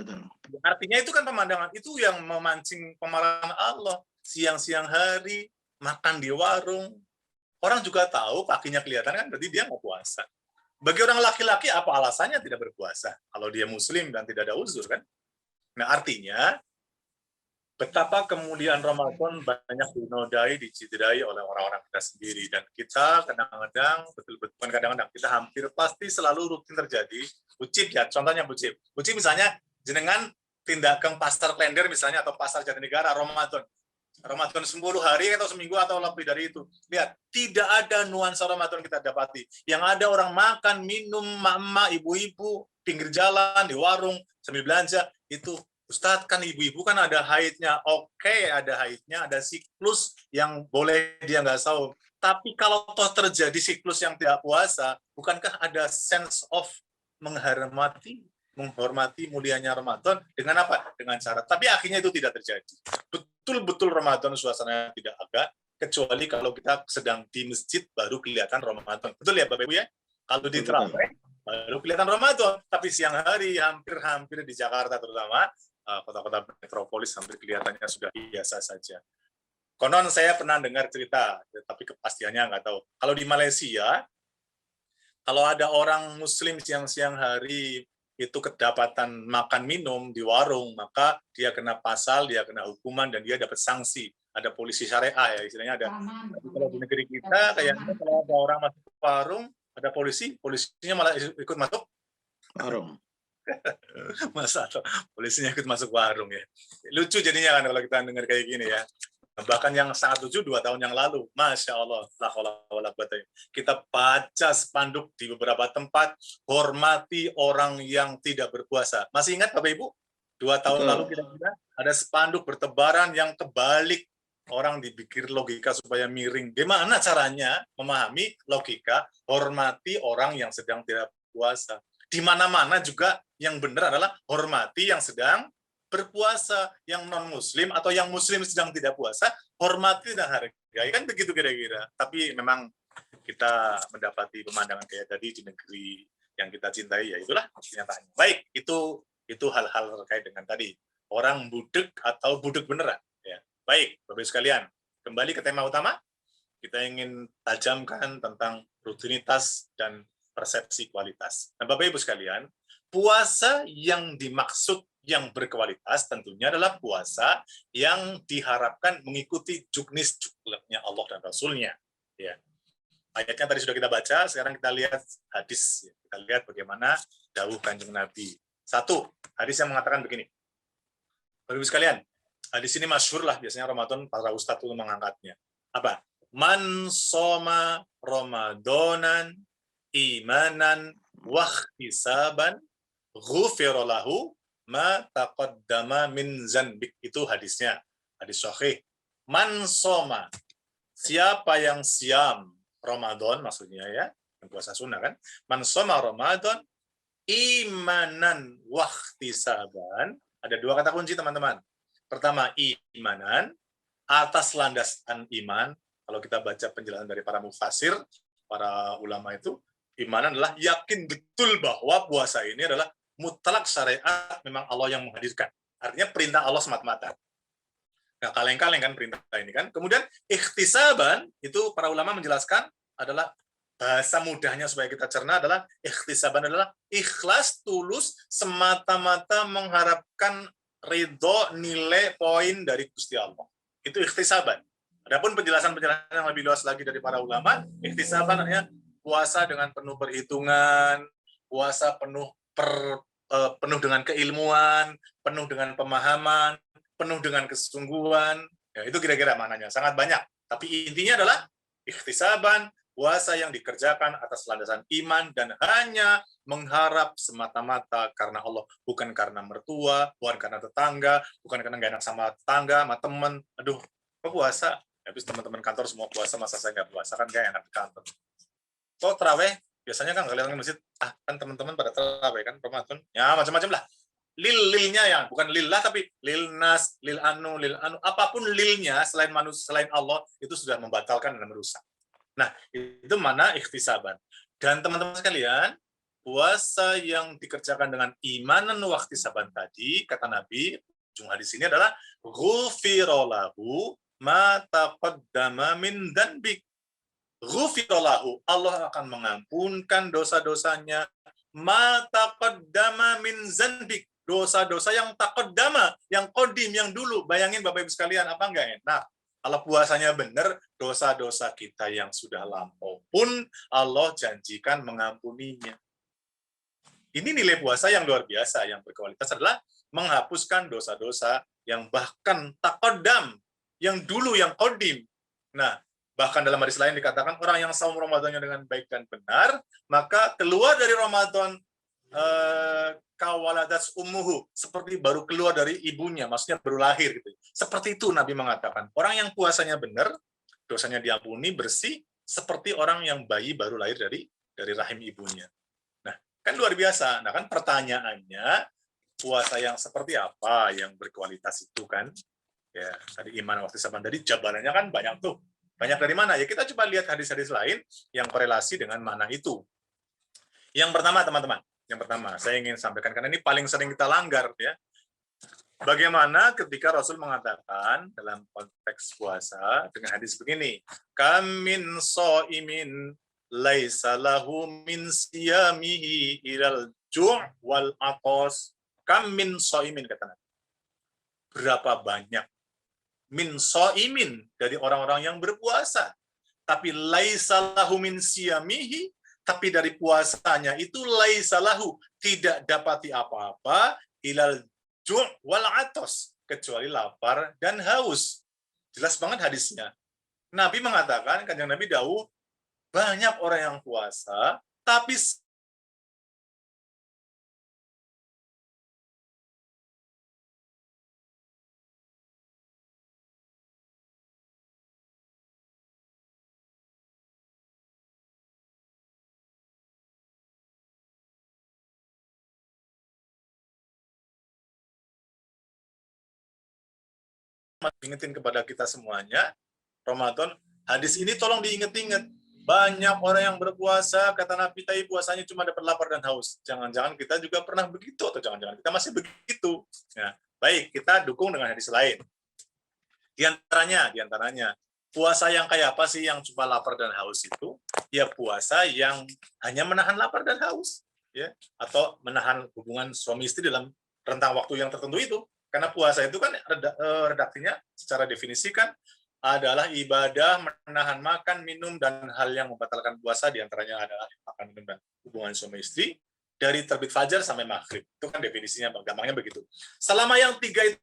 Speaker 1: Artinya itu kan pemandangan itu yang memancing kemarahan Allah. Siang-siang hari, makan di warung. Orang juga tahu kakinya kelihatan kan, berarti dia nggak puasa. Bagi orang laki-laki, apa alasannya tidak berpuasa? Kalau dia Muslim dan tidak ada uzur kan? Nah, artinya, betapa kemuliaan Ramadan banyak dinodai, dicidrai oleh orang-orang kita sendiri. Dan kita kadang-kadang, betul-betul kadang-kadang, kita hampir pasti selalu rutin terjadi. Ucip ya, contohnya Ucip. Ucip misalnya, jenengan tindak ke pasar Klender misalnya, atau pasar Jatinegara, Ramadan 10 hari atau seminggu atau lebih dari itu. Lihat, tidak ada nuansa Ramadan kita dapati. Yang ada orang makan, minum, emak-emak, ibu-ibu, pinggir jalan, di warung, sambil belanja, itu Ustadz, kan ibu-ibu kan ada haidnya. Oke, ada haidnya, ada siklus yang boleh dia nggak tahu. Tapi kalau toh terjadi siklus yang tidak puasa, bukankah ada sense of menghormati mulianya Ramadan dengan apa? Dengan cara. Tapi akhirnya itu tidak terjadi. Betul-betul Ramadan suasananya tidak ada, kecuali kalau kita sedang di masjid baru kelihatan Ramadan. Betul ya Bapak Ibu ya? Kalau di terawih baru kelihatan Ramadan. Tapi siang hari hampir di Jakarta terutama, kota-kota metropolis hampir kelihatannya sudah biasa saja. Konon saya pernah dengar cerita, tapi kepastiannya nggak tahu. Kalau di Malaysia, kalau ada orang Muslim siang-siang hari itu kedapatan makan minum di warung, maka dia kena pasal, dia kena hukuman, dan dia dapat sanksi. Ada polisi syariah ya, istilahnya ada. Tapi kalau di negeri kita, kayaknya kalau ada orang masuk ke warung, ada polisinya malah ikut masuk
Speaker 4: warung.
Speaker 1: Masa polisinya ikut masuk warung ya. Lucu jadinya kan kalau kita dengar kayak gini ya. Bahkan yang sangat lucu 2 tahun yang lalu, Masya Allah, kita baca spanduk di beberapa tempat, hormati orang yang tidak berpuasa. Masih ingat Bapak Ibu? 2 tahun lalu kira-kira ada spanduk bertebaran yang kebalik. Orang dipikir logika supaya miring. Gimana caranya memahami logika, hormati orang yang sedang tidak puasa. Di mana-mana juga yang benar adalah hormati yang sedang berpuasa, yang non-muslim atau yang muslim sedang tidak puasa, hormati dan hargai. Kan begitu kira-kira. Tapi memang kita mendapati pemandangan kayak tadi di negeri yang kita cintai, ya itulah kenyataannya. Baik, itu hal-hal terkait dengan tadi orang budek atau budek beneran. Ya. Baik, Bapak Ibu sekalian, kembali ke tema utama. Kita ingin tajamkan tentang rutinitas dan persepsi kualitas. Nah, Bapak Ibu sekalian, puasa yang dimaksud yang berkualitas tentunya adalah puasa yang diharapkan mengikuti juknis-juknisnya Allah dan Rasul-Nya. Ya. Ayatnya tadi sudah kita baca, sekarang kita lihat hadis. Kita lihat bagaimana dawuh Kanjeng Nabi. Satu, hadis yang mengatakan begini. Bapak Ibu sekalian, hadis ini masyhur lah, biasanya Ramadan para ustadz itu mengangkatnya. Apa? Man soma Ramadonan imanan wahtisaban ghufira lahu ma taqaddama min zanbik. Itu hadisnya, hadis sahih. Man soma, siapa yang siam Ramadan, maksudnya ya, yang puasa sunnah kan. Man soma Ramadan imanan wahtisaban. Ada dua kata kunci teman-teman. Pertama, imanan, atas landasan iman. Kalau kita baca penjelasan dari para mufassir, para ulama itu, iman adalah yakin betul bahwa puasa ini adalah mutlak syariat, memang Allah yang menghadirkan. Artinya perintah Allah semata-mata. Nah, kaleng-kaleng kan perintah ini kan. Kemudian ikhtisaban, itu para ulama menjelaskan adalah bahasa mudahnya supaya kita cerna adalah ikhtisaban adalah ikhlas, tulus, semata-mata mengharapkan ridho, nilai, poin dari Gusti Allah. Itu ikhtisaban. Adapun penjelasan-penjelasan yang lebih luas lagi dari para ulama, ikhtisaban artinya puasa dengan penuh perhitungan, puasa penuh dengan keilmuan, penuh dengan pemahaman, penuh dengan kesungguhan. Ya, itu kira-kira maknanya. Sangat banyak. Tapi intinya adalah ikhtisaban, puasa yang dikerjakan atas landasan iman dan hanya mengharap semata-mata karena Allah, bukan karena mertua, bukan karena tetangga, bukan karena nggak enak sama tetangga, sama teman. Aduh, kok puasa? Habis teman-teman kantor semua puasa, masa saya nggak puasa, kan kayak enak di kantor. Kok terawih? Biasanya kan kalian ke masjid, kan teman-teman pada terawih kan, Ramadan. Ya, macam-macam lah. Lilnya yang bukan lillah tapi lilnas, lil anu, apapun lilnya selain manusia, selain Allah itu sudah membatalkan dan merusak. Nah, itu mana ikhtisaban. Dan teman-teman sekalian, puasa yang dikerjakan dengan imanan wahtisaban tadi, kata Nabi, ujung hadis ini adalah ghufira lahu ma taqaddama min dzanbik. Ghufira lahu, Allah akan mengampunkan dosa-dosanya, ma taqaddama min dzanbik, dosa-dosa yang taqaddama, yang qadim, yang dulu. Bayangin Bapak Ibu sekalian, apa enggak enak? Kalau puasanya benar, dosa-dosa kita yang sudah lampau pun Allah janjikan mengampuninya. Ini nilai puasa yang luar biasa, yang berkualitas adalah menghapuskan dosa-dosa yang bahkan taqaddam, yang dulu, yang qadim. Nah, bahkan dalam hadis lain dikatakan orang yang saum Ramadannya dengan baik dan benar, maka keluar dari Ramadan kawaladas ummuhu, seperti baru keluar dari ibunya, maksudnya baru lahir gitu. Seperti itu Nabi mengatakan, orang yang puasanya benar, dosanya diampuni, bersih, seperti orang yang bayi baru lahir dari rahim ibunya. Nah, kan luar biasa. Nah, kan pertanyaannya, puasa yang seperti apa yang berkualitas itu kan? Ya, tadi iman waktu zaman tadi jabarannya kan banyak tuh. Banyak dari mana? Ya kita coba lihat hadis-hadis lain yang korelasi dengan mana itu. Yang pertama, teman-teman, yang pertama saya ingin sampaikan karena ini paling sering kita langgar ya. Bagaimana ketika Rasul mengatakan dalam konteks puasa dengan hadis begini, kamin so'imin laisa lahu min siyamihi ilal ju' wal aqos. Kamin so'imin, kata Nabi. Berapa banyak min so'imin dari orang-orang yang berpuasa, tapi laisa lahu min siyamihi, tapi dari puasanya itu laisa lahu, tidak dapati apa-apa, ilal ju' wal atos, kecuali lapar dan haus. Jelas banget hadisnya. Nabi mengatakan, kanjeng Nabi dawuh, banyak orang yang puasa, tapi ingetin kepada kita semuanya, Ramadan, hadis ini tolong diinget-inget. Banyak orang yang berpuasa, kata Nabi, tapi puasanya cuma dapat lapar dan haus. Jangan-jangan kita juga pernah begitu, atau jangan-jangan kita masih begitu. Ya, baik, kita dukung dengan hadis lain. Di antaranya, puasa yang kayak apa sih yang cuma lapar dan haus itu? Ya puasa yang hanya menahan lapar dan haus, ya, atau menahan hubungan suami istri dalam rentang waktu yang tertentu itu. Karena puasa itu kan redaksinya secara definisi kan adalah ibadah menahan makan, minum, dan hal yang membatalkan puasa, diantaranya adalah makan, minum, dan hubungan suami istri dari terbit fajar sampai maghrib. Itu kan definisinya, gampangnya begitu. Selama yang 3 itu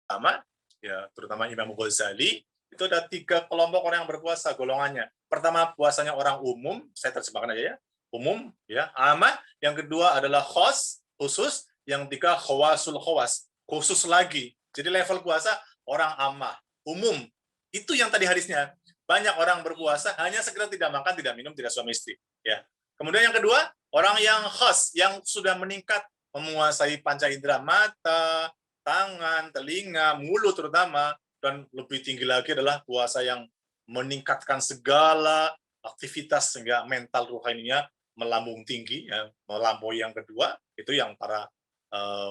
Speaker 1: sama, ya terutama Imam Ghazali, itu ada 3 kelompok orang yang berpuasa golongannya. Pertama, puasanya orang umum, saya terjemahkan aja ya, umum, ya, amah. Yang kedua adalah khos, khusus. Yang 3, khawasul khawas, khusus lagi. Jadi level puasa orang amah, umum. Itu yang tadi hadisnya. Banyak orang berpuasa hanya sekedar tidak makan, tidak minum, tidak suami istri. Ya. Kemudian yang kedua, orang yang khos, yang sudah meningkat, menguasai panca indera mata, tangan, telinga, mulut terutama, dan lebih tinggi lagi adalah puasa yang meningkatkan segala aktivitas sehingga mental rohaninya melambung tinggi, ya, melampaui yang kedua, itu yang para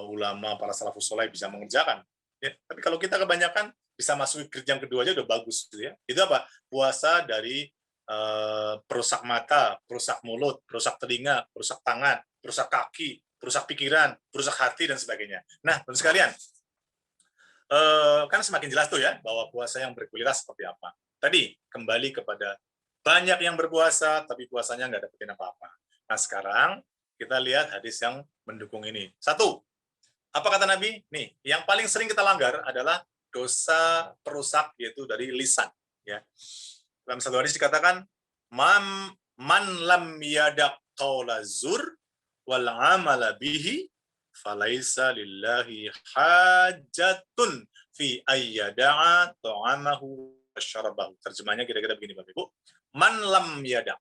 Speaker 1: ulama, para salafus soleh bisa mengerjakan. Ya. Tapi kalau kita kebanyakan bisa masuk ke yang kedua aja udah bagus, gitu ya. Itu apa? Puasa dari perusak mata, perusak mulut, perusak telinga, perusak tangan, perusak kaki, perusak pikiran, perusak hati, dan sebagainya. Nah, teman sekalian, kan semakin jelas tuh ya, bahwa puasa yang berkualitas seperti apa. Tadi, kembali kepada banyak yang berpuasa, tapi puasanya nggak dapetin apa-apa. Nah, sekarang kita lihat hadis yang mendukung ini. 1, apa kata Nabi? Nih, yang paling sering kita langgar adalah dosa perusak, yaitu dari lisan. Ya. Dalam satu hadis dikatakan, man lam yadak qaula zur wal amala bihi falaisa lillahi hajatun fi ayyada'a ta'amahu wasyarabahu. Terjemahnya kira-kira begini Bapak Ibu. Man lam yadak.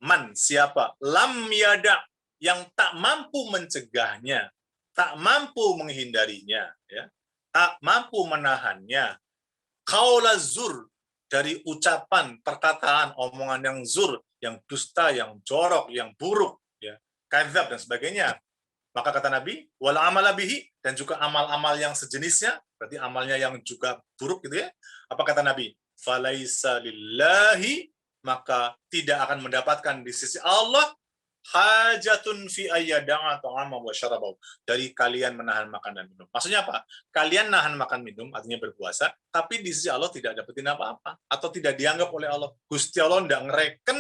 Speaker 1: Man siapa? Lam yadak, yang tak mampu mencegahnya, tak mampu menghindarinya, ya. Tak mampu menahannya. Qaula zur, dari ucapan, perkataan, omongan yang zur, yang dusta, yang jorok, yang buruk, ya, kadzab dan sebagainya. Maka kata Nabi, wal amala bihi, dan juga amal-amal yang sejenisnya, berarti amalnya yang juga buruk gitu ya. Apa kata Nabi? Falaisa lillahi, maka tidak akan mendapatkan di sisi Allah hajatun fi ayyada'a ta'ama wa syarabahu, dari kalian menahan makan dan minum. Maksudnya apa? Kalian nahan makan minum, artinya berpuasa, tapi di sisi Allah tidak dapetin apa-apa, atau tidak dianggap oleh Allah. Gusti Allah tidak ngereken,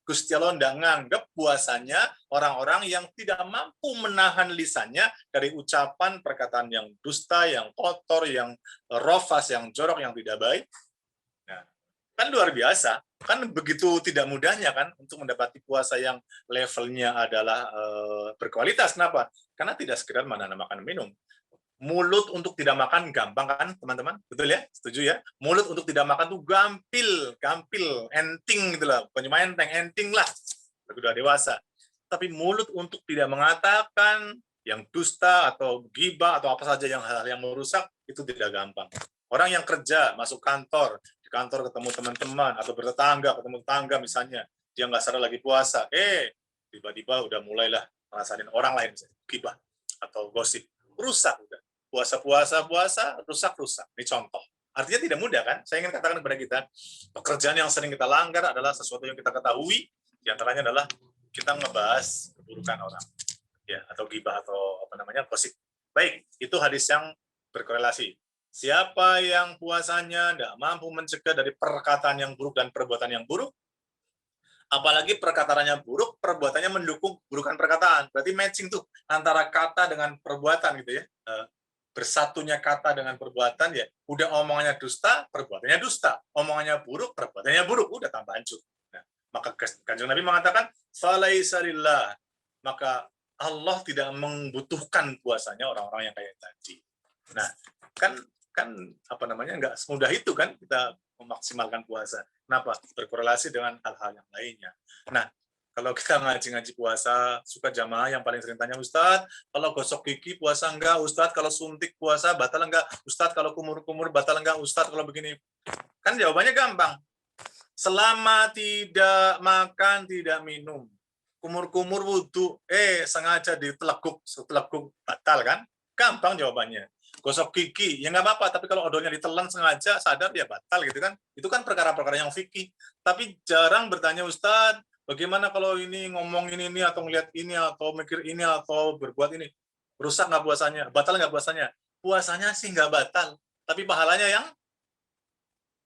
Speaker 1: Gusti Allah tidak nganggap puasanya orang-orang yang tidak mampu menahan lisannya dari ucapan, perkataan yang dusta, yang kotor, yang rofas, yang jorok, yang tidak baik. Nah, kan luar biasa. Kan begitu tidak mudahnya kan untuk mendapati puasa yang levelnya adalah berkualitas. Kenapa? Karena tidak sekedar menahan makan minum. Mulut untuk tidak makan gampang kan teman-teman? Betul ya? Setuju ya? Mulut untuk tidak makan tuh gampil, enting gitu lah. Bukan cuma enteng lah. Sudah dewasa. Tapi mulut untuk tidak mengatakan yang dusta atau ghibah atau apa saja yang hal yang merusak, itu tidak gampang. Orang yang kerja, masuk kantor, di kantor ketemu teman-teman, atau bertetangga, ketemu tetangga misalnya, dia nggak sadar lagi puasa, tiba-tiba udah mulailah ngerasain orang lain, ghibah atau gosip, rusak udah. Puasa, rusak. Ini contoh. Artinya tidak mudah kan? Saya ingin katakan kepada kita, pekerjaan yang sering kita langgar adalah sesuatu yang kita ketahui, diantaranya adalah kita ngebahas keburukan orang, ya, atau ghibah atau gosip. Baik, itu hadis yang berkorelasi. Siapa yang puasanya tidak mampu mencegah dari perkataan yang buruk dan perbuatan yang buruk, apalagi perkataannya buruk, perbuatannya mendukung keburukan perkataan. Berarti matching tuh antara kata dengan perbuatan gitu ya. bersatunya kata dengan perbuatan, ya udah omongannya dusta, perbuatannya dusta. Omongannya buruk, perbuatannya buruk. Udah tambah hancur. Nah, maka Kanjeng Nabi mengatakan, falaisa lillah. Maka Allah tidak membutuhkan puasanya orang-orang yang kayak tadi. Nah, kan apa namanya, nggak semudah itu kan kita memaksimalkan puasa. Kenapa? Berkorelasi dengan hal-hal yang lainnya. Nah, kalau kita ngaji-ngaji puasa, suka jamaah yang paling sering tanya, Ustadz, kalau gosok gigi puasa enggak? Ustadz, kalau suntik puasa batal enggak? Ustadz, kalau kumur-kumur batal enggak? Ustadz, kalau begini. Kan jawabannya gampang. Selama tidak makan, tidak minum, kumur-kumur wudhu, sengaja diteleguk batal kan? Gampang jawabannya. Gosok gigi, ya nggak apa-apa, tapi kalau odolnya ditelan sengaja, sadar, ya batal gitu kan. Itu kan perkara-perkara yang fikih. Tapi jarang bertanya, Ustadz, bagaimana kalau ini ngomong ini atau ngeliat ini, atau mikir ini, atau berbuat ini? Rusak nggak puasanya? Batal nggak puasanya? Puasanya sih nggak batal, tapi pahalanya yang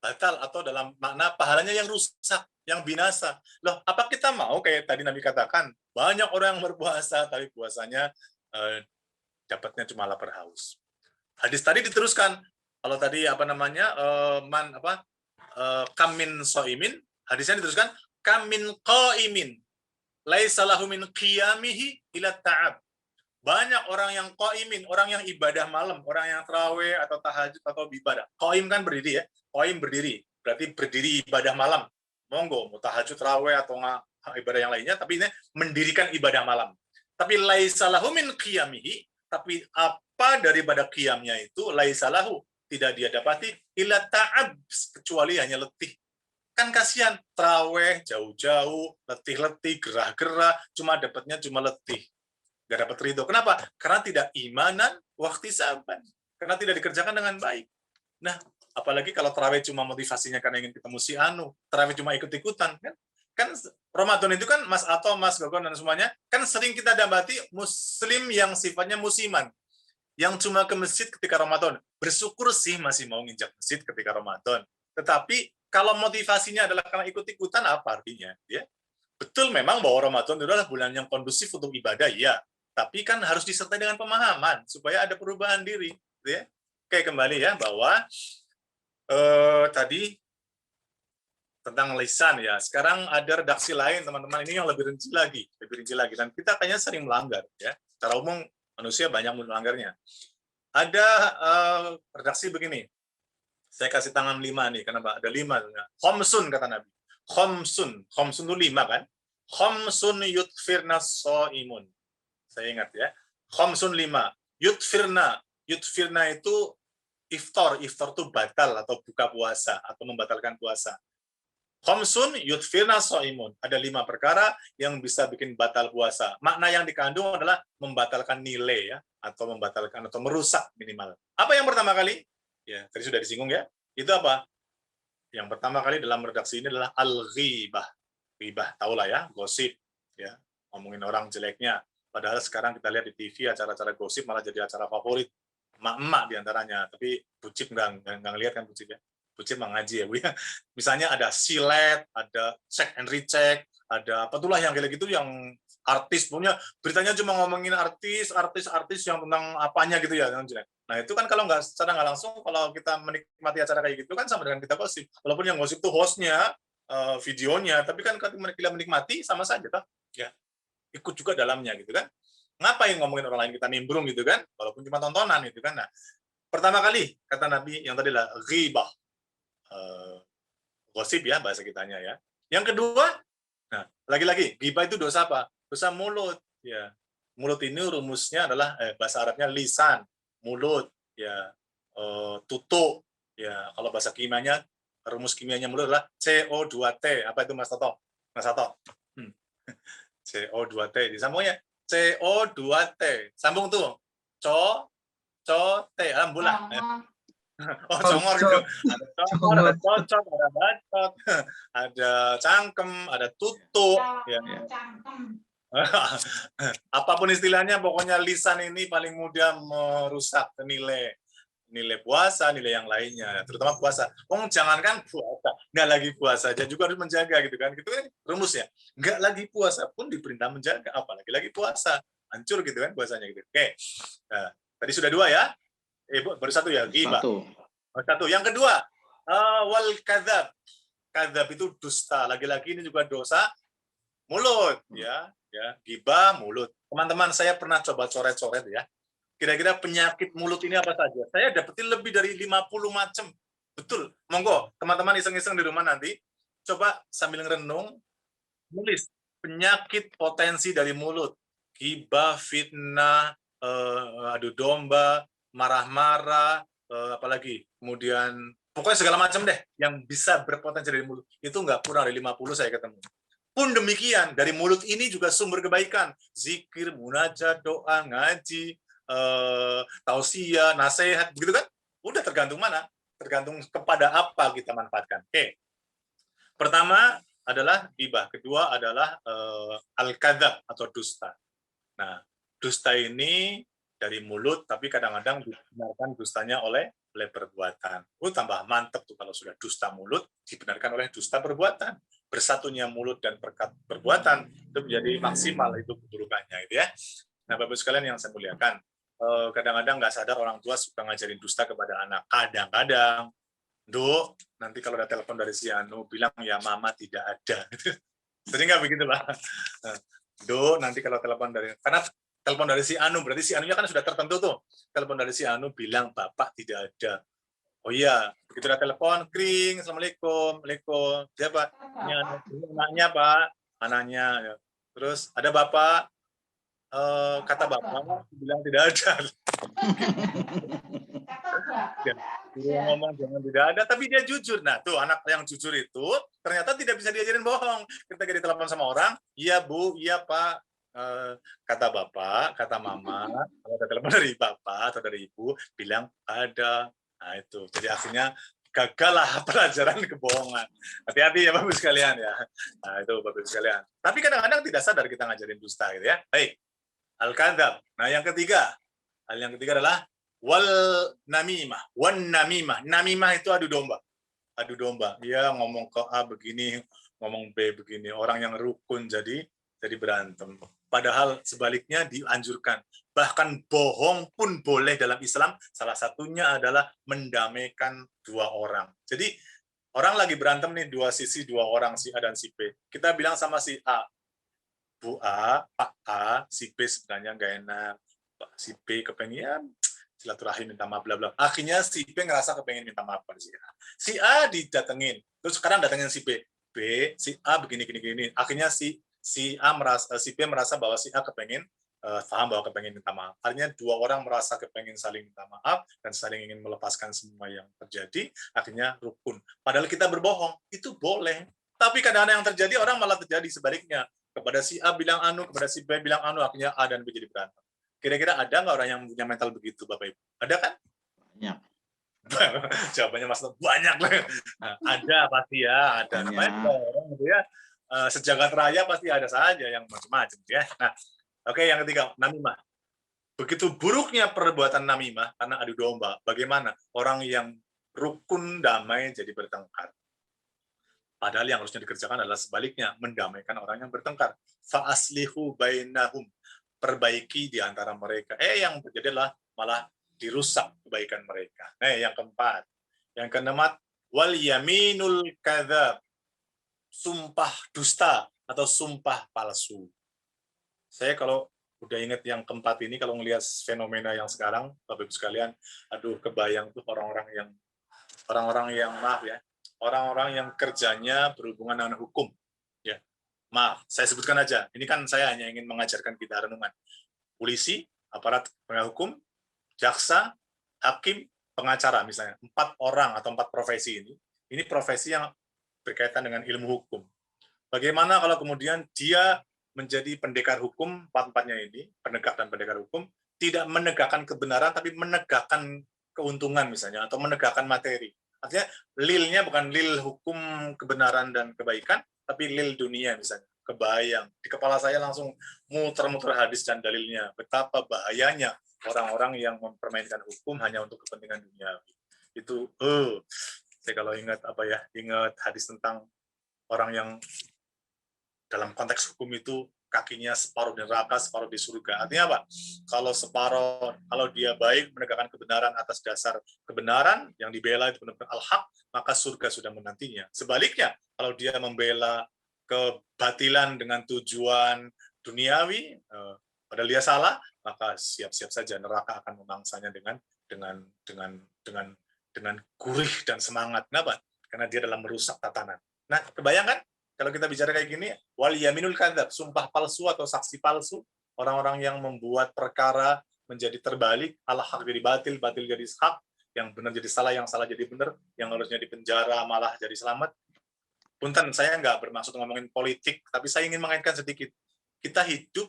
Speaker 1: batal, atau dalam makna pahalanya yang rusak, yang binasa. Loh, apa kita mau kayak tadi Nabi katakan, banyak orang yang berpuasa tapi puasanya dapatnya cuma lapar haus. Hadis tadi diteruskan, kalau tadi apa namanya, kamin soimin, hadisnya diteruskan, kamin qaimin laisa lahu min qiyamihi ila ta'ab. Banyak orang yang qaimin, orang yang ibadah malam, orang yang tarawih atau tahajud atau ibadah. Qaim kan berdiri ya. Qaim berdiri, berarti berdiri ibadah malam. Monggo, mau tahajud, tarawih atau ibadah yang lainnya, tapi ini mendirikan ibadah malam. Tapi laisa lahu min qiyamihi, tapi apa daripada qiyamnya itu laisa lahu, tidak dia dapati illa ta'ab, kecuali hanya letih. Kan kasihan, tarawih jauh-jauh, letih-letih, gerah-gerah, dapatnya cuma letih. Nggak dapat ridho. Kenapa? Karena tidak imanan, waktu saban. Karena tidak dikerjakan dengan baik. Nah, apalagi kalau tarawih cuma motivasinya karena ingin ketemu si Anu, tarawih cuma ikut-ikutan, kan? Kan Ramadan itu kan, Mas Ato, Mas Gogon, dan semuanya, kan sering kita dapati muslim yang sifatnya musiman, yang cuma ke masjid ketika Ramadan. Bersyukur sih masih mau nginjak masjid ketika Ramadan. Tetapi kalau motivasinya adalah karena ikut-ikutan, apa artinya? Ya, betul memang bahwa Ramadan itu adalah bulan yang kondusif untuk ibadah, ya. Tapi kan harus disertai dengan pemahaman supaya ada perubahan diri, ya. Oke, kembali ya, bahwa tadi tentang lisan ya. Sekarang ada redaksi lain, teman-teman, ini yang lebih rinci lagi, dan kita kayaknya sering melanggar, ya. Secara umum manusia banyak melanggarnya. Ada redaksi begini. Saya kasih tangan 5 nih, kenapa? Ada 5. Khomsun kata Nabi. Khomsun itu 5 kan? Khomsun yutfirna so'imun. Saya ingat ya. Khomsun 5. Yutfirna itu iftar itu batal atau buka puasa atau membatalkan puasa. Khomsun yutfirna so'imun. Ada 5 perkara yang bisa bikin batal puasa. Makna yang dikandung adalah membatalkan nilai ya, atau membatalkan atau merusak minimal. Apa yang pertama kali? Ya, tadi sudah disinggung ya. Itu apa? Yang pertama kali dalam redaksi ini adalah al-ghibah. Ghibah, tahulah ya, gosip ya, ngomongin orang jeleknya. Padahal sekarang kita lihat di TV acara-acara gosip malah jadi acara favorit emak-emak diantaranya. Tapi Bucip nggak ngelihat kan Bucip ya. Bucip mengaji ya Bu ya. Misalnya ada silet, ada check and recheck, ada apa itulah yang kayak gitu, yang artis punya beritanya cuma ngomongin artis yang tentang apanya gitu ya. Nah itu kan kalau nggak secara nggak langsung, kalau kita menikmati acara kayak gitu kan sama dengan kita gosip. Walaupun yang gosip itu hostnya, videonya, tapi kan kita menikmati sama saja toh. Ya, ikut juga dalamnya gitu kan. Ngapain ngomongin orang lain, kita nimbrung gitu kan, walaupun cuma tontonan gitu kan. Nah, pertama kali kata Nabi yang tadi lah ghibah, gosip ya bahasa kitanya ya. Yang kedua, nah lagi-lagi ghibah itu dosa apa? Dosa mulut ya. Mulut ini rumusnya adalah bahasa Arabnya lisan, mulut ya, tutuk ya. Kalau bahasa kimianya, rumus kimianya mulut adalah CO2T. Apa itu Mas Toto? Mas Toto? CO2T disambungnya CO2T. Sambung tuh. T. Alhamdulillah. Oh, congor gitu. Ada congor, ada cocok, ada bacot, ada cangkem, ada tutuk. Ya. Apapun istilahnya, pokoknya lisan ini paling mudah merusak nilai puasa, nilai yang lainnya, terutama puasa. Jangankan puasa, nggak lagi puasa aja juga harus menjaga gitu kan. Gitu kan rumusnya. Nggak lagi puasa pun diperintah menjaga, apalagi lagi puasa. Hancur gitu kan puasanya gitu. Oke. Nah, tadi sudah 2 ya. baru satu ya, ghibah.
Speaker 4: Satu.
Speaker 1: Satu. Yang kedua, wal kadzab. Kadzab itu dusta. Lagi-lagi ini juga dosa mulut, ya, ghibah mulut. Teman-teman, saya pernah coba coret-coret ya. Kira-kira penyakit mulut ini apa saja? Saya dapetin lebih dari 50 macam. Betul. Monggo, teman-teman iseng-iseng di rumah nanti coba sambil ngerenung nulis penyakit potensi dari mulut. Ghibah, fitnah, adu domba, marah-marah, apalagi kemudian pokoknya segala macam deh yang bisa berpotensi dari mulut. Itu nggak kurang dari 50 saya ketemu. Pun demikian, dari mulut ini juga sumber kebaikan. Zikir, munajat, doa, ngaji, tausiah, nasihat, begitu kan? Udah tergantung mana? Tergantung kepada apa kita manfaatkan. Oke. Pertama adalah ghibah, kedua adalah al-kadzab atau dusta. Nah, dusta ini dari mulut, tapi kadang-kadang dibenarkan dustanya oleh perbuatan. Tambah mantap tuh kalau sudah dusta mulut dibenarkan oleh dusta perbuatan. Bersatunya mulut dan perbuatan itu menjadi maksimal itu keburukannya, gitu ya. Nah, Bapak sekalian yang saya muliakan, kadang-kadang nggak sadar orang tua suka ngajarin dusta kepada anak. Kadang-kadang, Duk, nanti kalau ada telepon dari si Anu, bilang ya mama tidak ada. Sering nggak begitu, Pak? Duk, nanti kalau telepon dari, karena telepon dari si Anu, berarti si Anunya kan sudah tertentu tuh. Telepon dari si Anu bilang bapak tidak ada. Oh iya, begitu ada telepon, kring, assalamualaikum, waalaikumsalam. Dia Pak, ini anaknya Pak, anaknya. Terus ada bapak, kata bapak bilang tidak ada. Dia ngomong jangan tidak ada, tapi dia jujur. Nah, tuh anak yang jujur itu ternyata tidak bisa diajarin bohong. Ketika ditelepon sama orang, iya Bu, iya Pak, kata bapak, kata mama, kalau ada telepon dari bapak atau dari ibu, bilang ada. Nah itu, jadi akhirnya gagallah pelajaran kebohongan. Hati-hati ya Bapak sekalian ya. Nah itu Bapak sekalian. Tapi kadang-kadang tidak sadar kita ngajarin dusta gitu ya. Baik, al-kadzab. Nah yang ketiga adalah wal namimah. Wan namimah. Namimah itu adu domba. Adu domba. Dia ngomong ke A begini, ngomong B begini. Orang yang rukun jadi berantem. Padahal sebaliknya dianjurkan. Bahkan bohong pun boleh dalam Islam. Salah satunya adalah mendamaikan dua orang. Jadi orang lagi berantem nih, dua sisi, dua orang, si A dan si B. Kita bilang sama si A, Bu A, Pak A, si B sebenarnya nggak enak. Si B kepengen silaturahim minta maaf, bla bla. Akhirnya si B ngerasa kepengen minta maaf pada si A. Si A didatengin. Terus sekarang datengin si B. Si A begini. Akhirnya si B merasa bahwa si A kepengen paham bahwa kepengen minta maaf. Akhirnya dua orang merasa kepengen saling minta maaf dan saling ingin melepaskan semua yang terjadi. Akhirnya rukun. Padahal kita berbohong itu boleh. Tapi kadang-kadang yang terjadi orang malah terjadi sebaliknya. Kepada si A bilang anu, kepada si B bilang anu, akhirnya A dan B jadi berantem. Kira-kira ada nggak orang yang punya mental begitu, Bapak Ibu? Ada kan?
Speaker 4: Banyak.
Speaker 1: Jawabannya Mas banyak lah. Ada pasti ya, ada. Namanya orang gitu ya. Sejagat raya pasti ada saja yang macam-macam ya. Nah, oke, yang ketiga, namimah. Begitu buruknya perbuatan namimah karena adu domba. Bagaimana orang yang rukun damai jadi bertengkar? Padahal yang harusnya dikerjakan adalah sebaliknya, mendamaikan orang yang bertengkar. Fa'aslihu bainahum. Perbaiki di antara mereka. Yang terjadi adalah malah dirusak kebaikan mereka. Yang keempat. Yang keenam, wal yaminul kadzab. Sumpah dusta atau sumpah palsu. Saya kalau udah ingat yang keempat ini, kalau ngelihat fenomena yang sekarang, Bapak Ibu sekalian, aduh kebayang tuh orang-orang yang maaf ya, orang-orang yang kerjanya berhubungan dengan hukum. Ya, maaf, saya sebutkan aja. Ini kan saya hanya ingin mengajarkan kita renungan. Polisi, aparat penegak hukum, jaksa, hakim, pengacara misalnya. 4 orang atau 4 profesi ini profesi yang berkaitan dengan ilmu hukum. Bagaimana kalau kemudian dia menjadi pendekar hukum, 4-empatnya ini, penegak dan pendekar hukum, tidak menegakkan kebenaran, tapi menegakkan keuntungan misalnya, atau menegakkan materi. Artinya, lilnya bukan lil hukum kebenaran dan kebaikan, tapi lil dunia misalnya. Kebayang. Di kepala saya langsung muter-muter hadis dan dalilnya. Betapa bahayanya orang-orang yang mempermainkan hukum hanya untuk kepentingan dunia. Itu, saya kalau ingat hadis tentang orang yang dalam konteks hukum itu kakinya separuh di neraka, separuh di surga. Artinya apa? Kalau dia baik menegakkan kebenaran atas dasar kebenaran yang dibela itu benar-benar al-haq, maka surga sudah menantinya. Sebaliknya, kalau dia membela kebatilan dengan tujuan duniawi, padahal dia salah, maka siap-siap saja neraka akan memangsanya dengan gurih dan semangat. Kenapa? Karena dia dalam merusak tatanan. Nah, kebayangkan kalau kita bicara kayak gini, wal yaminul kadzab, sumpah palsu atau saksi palsu, orang-orang yang membuat perkara menjadi terbalik, al-haq jadi batil, batil jadi hak, yang benar jadi salah, yang salah jadi benar, yang harusnya dipenjara malah jadi selamat. Punten, saya nggak bermaksud ngomongin politik, tapi saya ingin mengaitkan sedikit. Kita hidup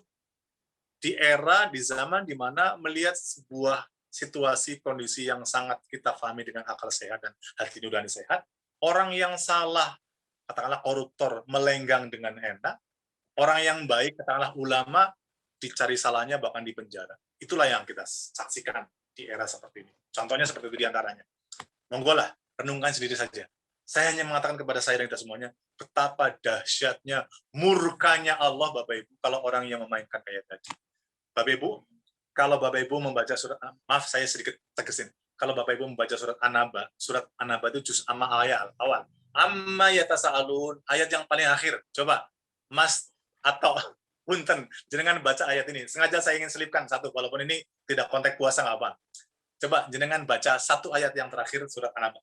Speaker 1: di era, di zaman di mana melihat sebuah situasi, kondisi yang sangat kita pahami dengan akal sehat dan hati nurani sehat, orang yang salah, katakanlah koruptor, melenggang dengan enak, orang yang baik, katakanlah ulama, dicari salahnya bahkan di penjara. Itulah yang kita saksikan di era seperti ini. Contohnya seperti itu diantaranya. Monggo lah, renungkan sendiri saja. Saya hanya mengatakan kepada saya dan kita semuanya, betapa dahsyatnya, murkanya Allah, Bapak Ibu, kalau orang yang memainkan kayak tadi. Bapak Ibu, kalau Bapak Ibu membaca surat, maaf saya sedikit tegesin, kalau Bapak Ibu membaca surat An-Naba itu juz amma ayat awal. Amma yatasa'alun, ayat yang paling akhir. Coba, Mas atau punten, jenengan baca ayat ini. Sengaja saya ingin selipkan satu, walaupun ini tidak konteks puasa nggak apa. Coba jenengan baca satu ayat yang terakhir surat An-Naba.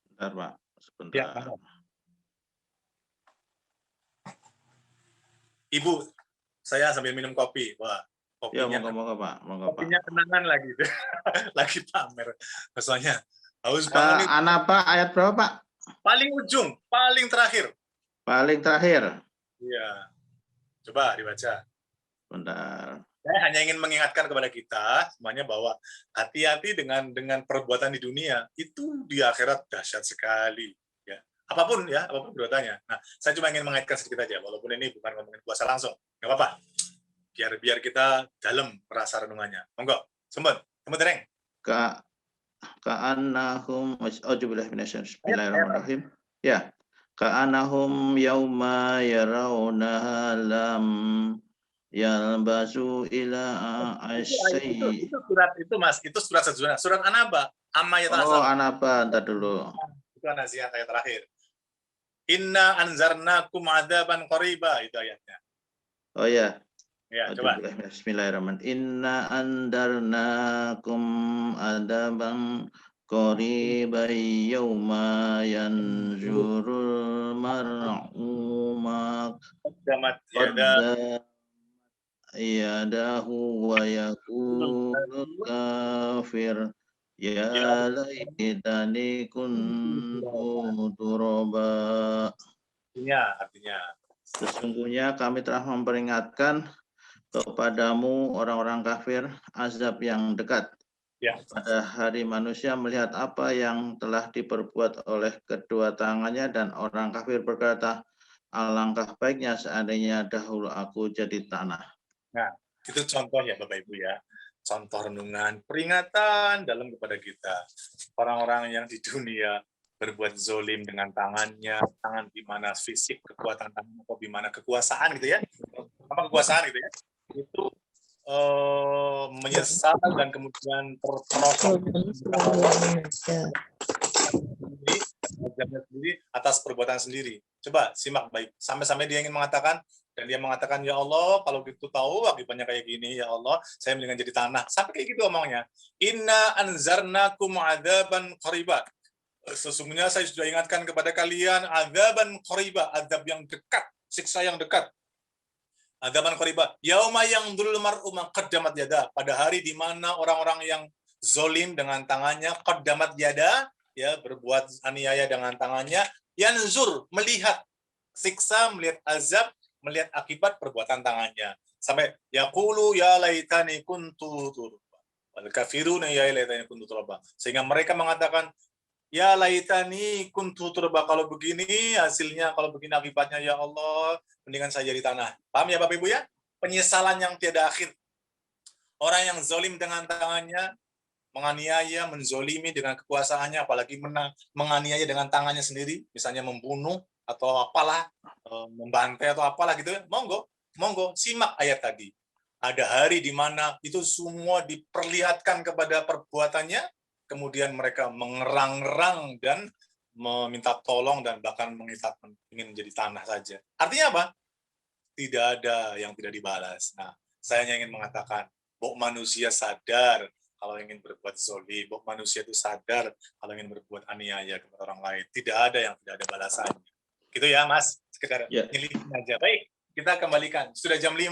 Speaker 4: Bentar, Pak. Sebentar.
Speaker 1: Ya, Ibu, saya sambil minum kopi. Wah,
Speaker 4: Ya,
Speaker 1: kopinya,
Speaker 4: monggo, Pak. Monggo, Pak.
Speaker 1: kopinya kenangan lagi. Lagi pamer. Maksudnya, harus bangun itu.
Speaker 4: An-Naba ayat berapa, Pak?
Speaker 1: Paling ujung, paling terakhir.
Speaker 4: Paling terakhir.
Speaker 1: Iya. Coba dibaca.
Speaker 4: Bentar.
Speaker 1: Saya hanya ingin mengingatkan kepada kita semuanya bahwa hati-hati dengan perbuatan di dunia, itu di akhirat dahsyat sekali. Ya. Apapun perbuatannya. Nah, saya cuma ingin mengaitkan sedikit aja, walaupun ini bukan ngomongin puasa langsung. Nggak apa-apa. Biar kita dalam merasa renungannya. Monggo, sembun dereng.
Speaker 4: Ka'annahum bismillahirrahmanirrahim. Ya. Ka'annahum yauma yarawnaha lam yalbasu ila asyai.
Speaker 1: Itu surat itu Mas, itu surat sejujurnya. Surat An-Naba. Amma
Speaker 4: Oh, An-Naba, entar dulu.
Speaker 1: Itu nasihat ayat terakhir. Inna anzarnakum adzaban qariba, itu ayatnya.
Speaker 4: Oh ya.
Speaker 1: Ya, coba.
Speaker 4: Bismillahirrahmanirrahim. Inna andarnakum adaban qariban yauma yanzurul mar'u ma
Speaker 1: Qaddamat
Speaker 4: yadahu wa yaqulu kafir ya laitani kuntu turaba.
Speaker 1: Artinya
Speaker 4: Sesungguhnya kami telah memperingatkan kepadamu orang-orang kafir azab yang dekat.
Speaker 1: Ya.
Speaker 4: Pada hari manusia melihat apa yang telah diperbuat oleh kedua tangannya dan orang kafir berkata, alangkah baiknya seandainya dahulu aku jadi tanah.
Speaker 1: Nah, itu contoh ya Bapak Ibu ya. Contoh renungan, peringatan dalam kepada kita. Orang-orang yang di dunia berbuat zolim dengan tangannya, tangan di mana fisik, kekuatan tangan, atau di mana kekuasaan gitu ya. Apa kekuasaan gitu ya. Itu menyesal dan kemudian terperosok sendiri atas perbuatan sendiri. Coba simak baik. Sampai-sampai dia ingin mengatakan, dan dia mengatakan, ya Allah, kalau gitu tahu akibatnya kayak gini, ya Allah, saya mendingan jadi tanah. Sampai kayak gitu omongnya. Inna anzarnakum adzaban qariba. Sesungguhnya saya sudah ingatkan kepada kalian adzaban qariba, azab yang dekat, siksa yang dekat. Adzaban qariba. Yauma yangdurul mar'u ma qaddamat yada. Pada hari di mana orang-orang yang zolim dengan tangannya, qaddamat yada, ya, berbuat aniaya dengan tangannya, yanzur, melihat siksa, melihat azab, melihat akibat perbuatan tangannya. Sampai yaqulu ya laitani kuntu turaba. Wal kafiruna ya laitani kuntu turaba. Sehingga mereka mengatakan, ya laitani kuntu turaba, kalau begini hasilnya, kalau begini akibatnya, ya Allah, mendingan saya jadi tanah. Paham ya Bapak Ibu ya? Penyesalan yang tiada akhir. Orang yang zalim dengan tangannya, menganiaya, menzolimi dengan kekuasaannya, apalagi menganiaya dengan tangannya sendiri, misalnya membunuh atau apalah, membantai atau apalah gitu ya, monggo simak ayat tadi. Ada hari di mana itu semua diperlihatkan kepada perbuatannya, kemudian mereka mengerang-erang dan meminta tolong dan bahkan ingin menjadi tanah saja. Artinya apa? Tidak ada yang tidak dibalas. Nah, saya hanya ingin mengatakan, bahwa manusia sadar kalau ingin berbuat zolim, bahwa manusia itu sadar kalau ingin berbuat aniaya kepada orang lain. Tidak ada yang tidak ada balasannya. Gitu ya, Mas. Sekedar nyelipin aja. Baik, kita kembalikan. Sudah jam 5.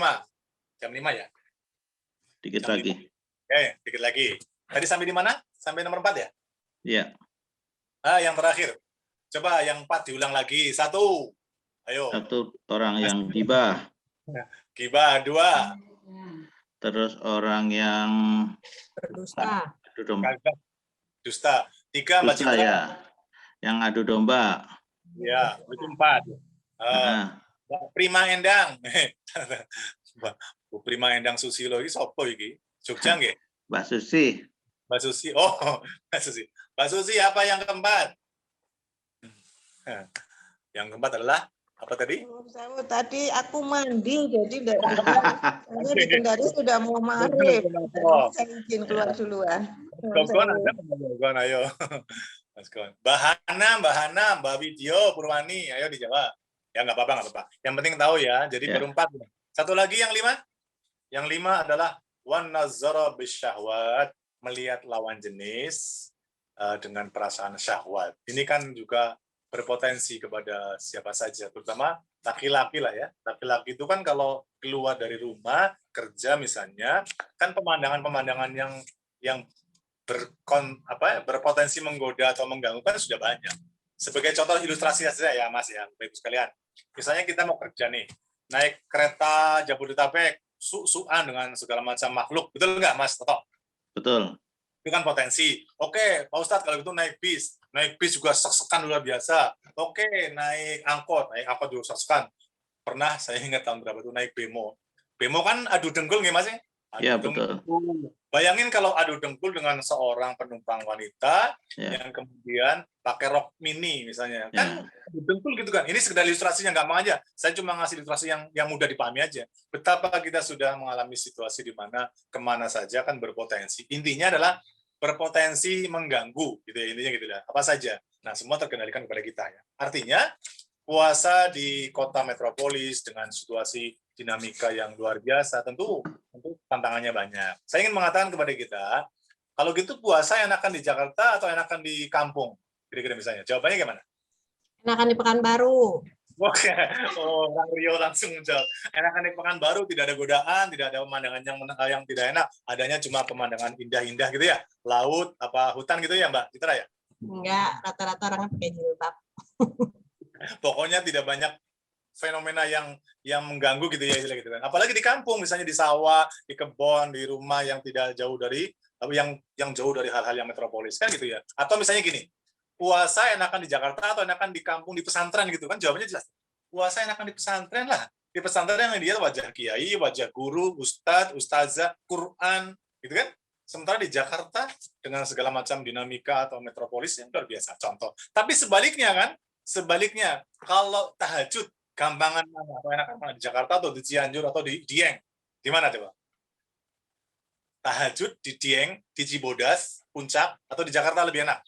Speaker 1: Jam 5 ya?
Speaker 4: Dikit
Speaker 1: jam
Speaker 4: lagi.
Speaker 1: 5. Oke, dikit lagi. Tadi sampai di mana? Sampai nomor 4 ya?
Speaker 4: Iya.
Speaker 1: Yang terakhir. Coba yang 4 diulang lagi. 1. Ayo.
Speaker 4: 1 orang yang gibah.
Speaker 1: Gibah. 2.
Speaker 4: Terus orang yang
Speaker 2: Dusta.
Speaker 1: Dusta. 3, Mbak
Speaker 4: dusta
Speaker 1: Citra.
Speaker 4: ya. Yang adu domba.
Speaker 1: Ya, itu 4. Prima Endang. Bu Prima Endang Susilo iki sapa iki? Jogja nggih?
Speaker 4: Mbak Susi.
Speaker 1: Mbak Susi. Oh, Mbak Susi. Mbak Susi, apa yang keempat? Yang keempat adalah apa tadi?
Speaker 2: Tadi aku mandi, jadi saya di Kendari sudah mau maghrib. Saya izin keluar duluan.
Speaker 1: Gogon ada Gogon, ayo. Mas Gogon. Mbak Hana, Mbak Widyo, Purwani, ayo dijawab. Ya nggak apa-apa, nggak apa-apa. Yang penting tahu ya. Jadi baru 4. Satu lagi yang 5. Yang 5 adalah wan nazara bisyahwat, melihat lawan jenis dengan perasaan syahwat. Ini kan juga berpotensi kepada siapa saja, terutama laki-laki lah ya. Laki-laki itu kan kalau keluar dari rumah kerja misalnya, kan pemandangan-pemandangan yang berpotensi menggoda atau mengganggu kan sudah banyak. Sebagai contoh ilustrasi saja ya Mas ya, Bapak Ibu sekalian. Misalnya kita mau kerja nih, naik kereta Jabodetabek, su-suan dengan segala macam makhluk, betul nggak Mas Toto?
Speaker 4: Betul.
Speaker 1: Itu kan potensi. Oke, Pak Ustadz kalau gitu naik bis juga sek-sekan luar biasa. Oke, naik angkot juga sek-sekan. Pernah saya ingat tahun berapa tuh naik bemo kan adu dengkul nggih Mas ya?
Speaker 4: Iya, betul.
Speaker 1: Bayangin kalau adu dengkul dengan seorang penumpang wanita yang kemudian pakai rok mini misalnya. Kan adu dengkul gitu kan. Ini sekedar ilustrasi yang gampang aja. Saya cuma ngasih ilustrasi yang mudah dipahami aja. Betapa kita sudah mengalami situasi di mana kemana saja kan berpotensi. Intinya adalah berpotensi mengganggu gitu ya, intinya gitu ya. Apa saja. Nah, semua terkendalikan kepada kita ya. Artinya puasa di kota metropolis dengan situasi dinamika yang luar biasa, tentu tantangannya banyak. Saya ingin mengatakan kepada kita, kalau gitu puasa enakan di Jakarta atau enakan di kampung? Kira-kira misalnya. Jawabannya gimana?
Speaker 2: Enakan di Pekanbaru.
Speaker 1: Oke, Bang Rio langsung menjawab. Enakan di Pekanbaru, tidak ada godaan, tidak ada pemandangan yang tidak enak, adanya cuma pemandangan indah-indah gitu ya, laut, hutan gitu ya Mbak Citra ya?
Speaker 2: Enggak, rata-rata orangnya pakai jilbab.
Speaker 1: Pokoknya tidak banyak fenomena yang mengganggu gitu ya, gitu kan. Apalagi di kampung, misalnya di sawah, di kebun, di rumah yang tidak jauh dari yang jauh dari hal-hal yang metropolis kan gitu ya. Atau misalnya gini, puasa enakan di Jakarta atau enakan di kampung, di pesantren gitu kan? Jawabannya jelas. Puasa enakan di pesantren lah. Di pesantren yang dia wajah kiai, wajah guru, ustadz, ustazah, Quran, gitu kan? Sementara di Jakarta dengan segala macam dinamika atau metropolis yang luar biasa. Contoh. Tapi sebaliknya, kalau tahajud gampangan mana? Atau enakan mana? Di Jakarta atau di Cianjur atau di Dieng? Di mana coba? Tahajud di Dieng, di Cibodas, Puncak, atau di Jakarta lebih enak?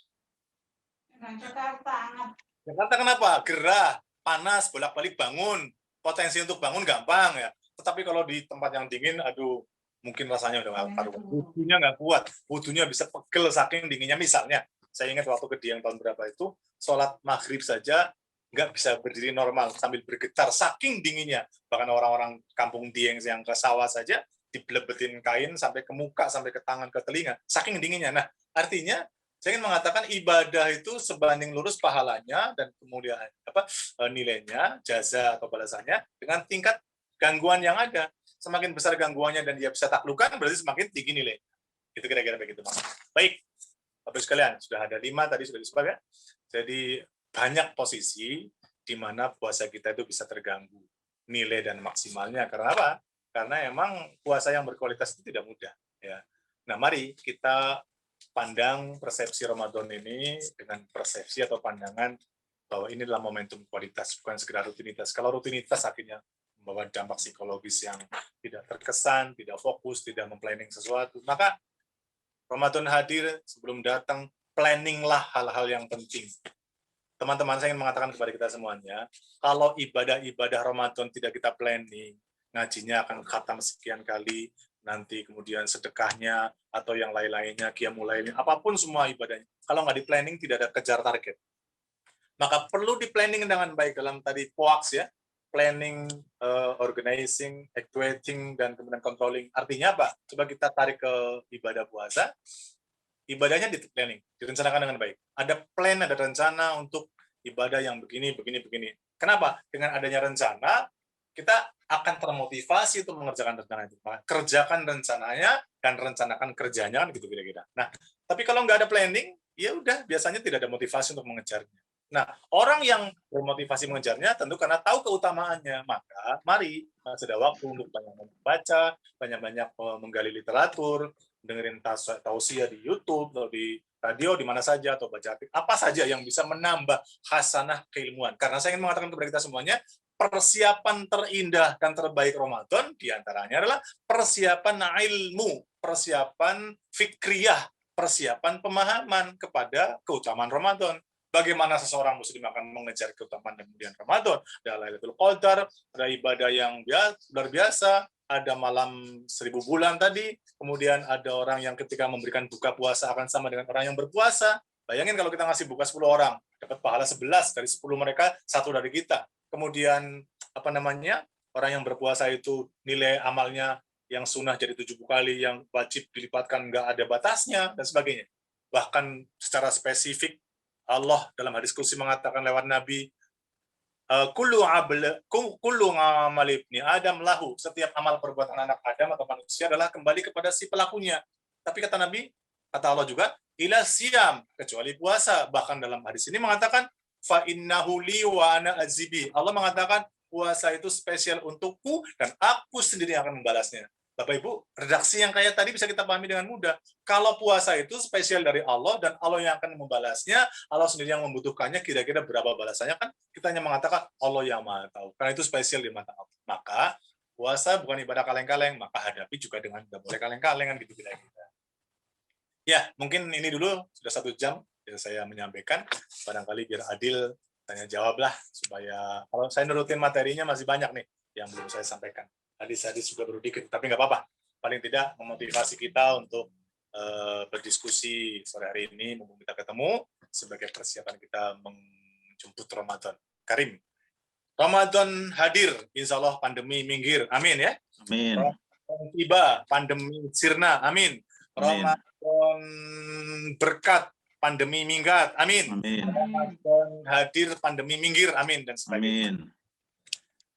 Speaker 1: Jakarta kenapa? Gerah, panas, bolak-balik bangun. Potensi untuk bangun gampang ya. Tetapi kalau di tempat yang dingin, aduh, mungkin rasanya udah nggak karuan. Wudunya nggak kuat. Wudunya bisa pegel saking dinginnya. Misalnya, saya ingat waktu ke Dieng tahun berapa itu, sholat maghrib saja nggak bisa berdiri normal sambil bergetar saking dinginnya. Bahkan orang-orang kampung Dieng yang ke sawah saja dibelebetin kain sampai ke muka, sampai ke tangan, ke telinga, saking dinginnya. Nah, artinya saya ingin mengatakan ibadah itu sebanding lurus pahalanya dan kemudian nilainya, jaza atau balasannya dengan tingkat gangguan yang ada. Semakin besar gangguannya dan dia bisa taklukkan, berarti semakin tinggi nilai. Itu kira-kira begitu, Mas. Baik, Bapak sekalian, sudah ada 5 tadi sudah disebut ya. Jadi banyak posisi di mana puasa kita itu bisa terganggu nilai dan maksimalnya. Karena apa? Karena emang puasa yang berkualitas itu tidak mudah. Ya. Nah, mari kita pandang persepsi Ramadan ini dengan persepsi atau pandangan bahwa ini adalah momentum kualitas, bukan sekedar rutinitas. Kalau rutinitas akhirnya membawa dampak psikologis yang tidak terkesan, tidak fokus, tidak memplanning sesuatu. Maka Ramadan hadir, sebelum datang, planninglah hal-hal yang penting. Teman-teman, saya ingin mengatakan kepada kita semuanya, kalau ibadah-ibadah Ramadan tidak kita planning, ngajinya akan khatam sekian kali, nanti kemudian sedekahnya, atau yang lain-lainnya, qiyamul lail, apapun semua ibadahnya. Kalau nggak di planning, tidak ada kejar target. Maka perlu di planning dengan baik dalam tadi POAX ya, planning, organizing, actuating, dan kemudian controlling. Artinya apa? Coba kita tarik ke ibadah puasa, ibadahnya di planning, direncanakan dengan baik. Ada plan, ada rencana untuk ibadah yang begini, begini, begini. Kenapa? Dengan adanya rencana, kita akan termotivasi untuk mengerjakan rencana itu. Nah, kerjakan rencananya dan rencanakan kerjanya, kan gitu kira-kira. Nah, tapi kalau nggak ada planning, ya udah biasanya tidak ada motivasi untuk mengejarnya. Nah, orang yang bermotivasi mengejarnya tentu karena tahu keutamaannya. Maka mari sudah waktu untuk banyak membaca, banyak-banyak menggali literatur, dengerin tausiah di YouTube atau di radio di mana saja atau baca artikel apa saja yang bisa menambah khasanah keilmuan. Karena saya ingin mengatakan kepada kita semuanya, persiapan terindah dan terbaik Ramadan diantaranya adalah persiapan ilmu, persiapan fikriyah, persiapan pemahaman kepada keutamaan Ramadan. Bagaimana seseorang muslim akan mengejar keutamaan dan kemudian Ramadan, ada Lailatul Qadar, ada ibadah yang luar biasa, ada malam 1000 bulan tadi, kemudian ada orang yang ketika memberikan buka puasa akan sama dengan orang yang berpuasa. Bayangin kalau kita ngasih buka 10 orang, dapat pahala 11 dari 10 mereka, 1 dari kita. Kemudian orang yang berpuasa itu nilai amalnya yang sunnah jadi 70 kali, yang wajib dilipatkan nggak ada batasnya, dan sebagainya. Bahkan secara spesifik, Allah dalam hadis qudsi mengatakan lewat Nabi, kullu amal ibni Adam lahu, setiap amal perbuatan anak Adam atau manusia adalah kembali kepada si pelakunya. Tapi kata Nabi, kata Allah juga, ila siyam, kecuali puasa. Bahkan dalam hadis ini mengatakan, fa innahu li wa ana azibi. Allah mengatakan, puasa itu spesial untukku dan aku sendiri akan membalasnya. Bapak Ibu, redaksi yang kayak tadi bisa kita pahami dengan mudah. Kalau puasa itu spesial dari Allah dan Allah yang akan membalasnya, Allah sendiri yang membutuhkannya, kira-kira berapa balasannya, kan kita hanya mengatakan Allah yang Maha Tahu. Karena itu spesial di mata Allah. Maka puasa bukan ibadah kaleng-kaleng, maka hadapi juga dengan tidak boleh kaleng-kalengan gitu kira-kira. Ya, mungkin ini dulu sudah 1 jam yang saya menyampaikan. Barangkali biar adil tanya jawab lah, supaya kalau saya nurutin materinya masih banyak nih yang belum saya sampaikan. Hadis-hadis juga baru dikit, tapi nggak apa-apa. Paling tidak memotivasi kita untuk berdiskusi sore hari ini, mumpung kita ketemu, sebagai persiapan kita menjemput Ramadan. Karim, Ramadan hadir, insya Allah pandemi minggir, amin ya.
Speaker 4: Amin.
Speaker 1: Ramadan tiba, pandemi sirna, amin. Ramadan berkat, pandemi minggat, amin.
Speaker 4: Amin.
Speaker 1: Ramadan hadir, pandemi minggir, amin, dan sebagainya.
Speaker 4: Amin.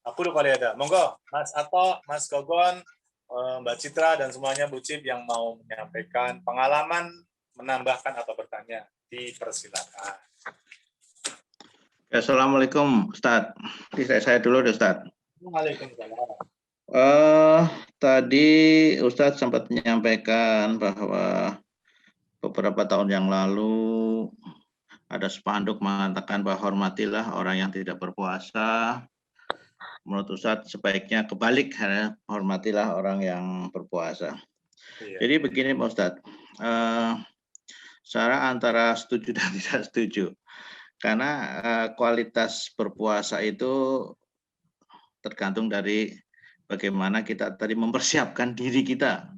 Speaker 1: Aku lupa ada. Monggo, Mas Ato, Mas Gogon, Mbak Citra, dan semuanya Bu Cip yang mau menyampaikan pengalaman, menambahkan atau bertanya, dipersilakan.
Speaker 4: Assalamualaikum, Ustadz. Saya dulu, Ustadz.
Speaker 1: Waalaikumsalam.
Speaker 4: Tadi Ustadz sempat menyampaikan bahwa beberapa tahun yang lalu ada spanduk mengatakan bahwa hormatilah orang yang tidak berpuasa. Menurut Ustadz sebaiknya kebalik, hormatilah orang yang berpuasa. Iya. Jadi begini Pak Ustadz, saya antara setuju dan tidak setuju. Karena kualitas berpuasa itu tergantung dari bagaimana kita tadi mempersiapkan diri kita,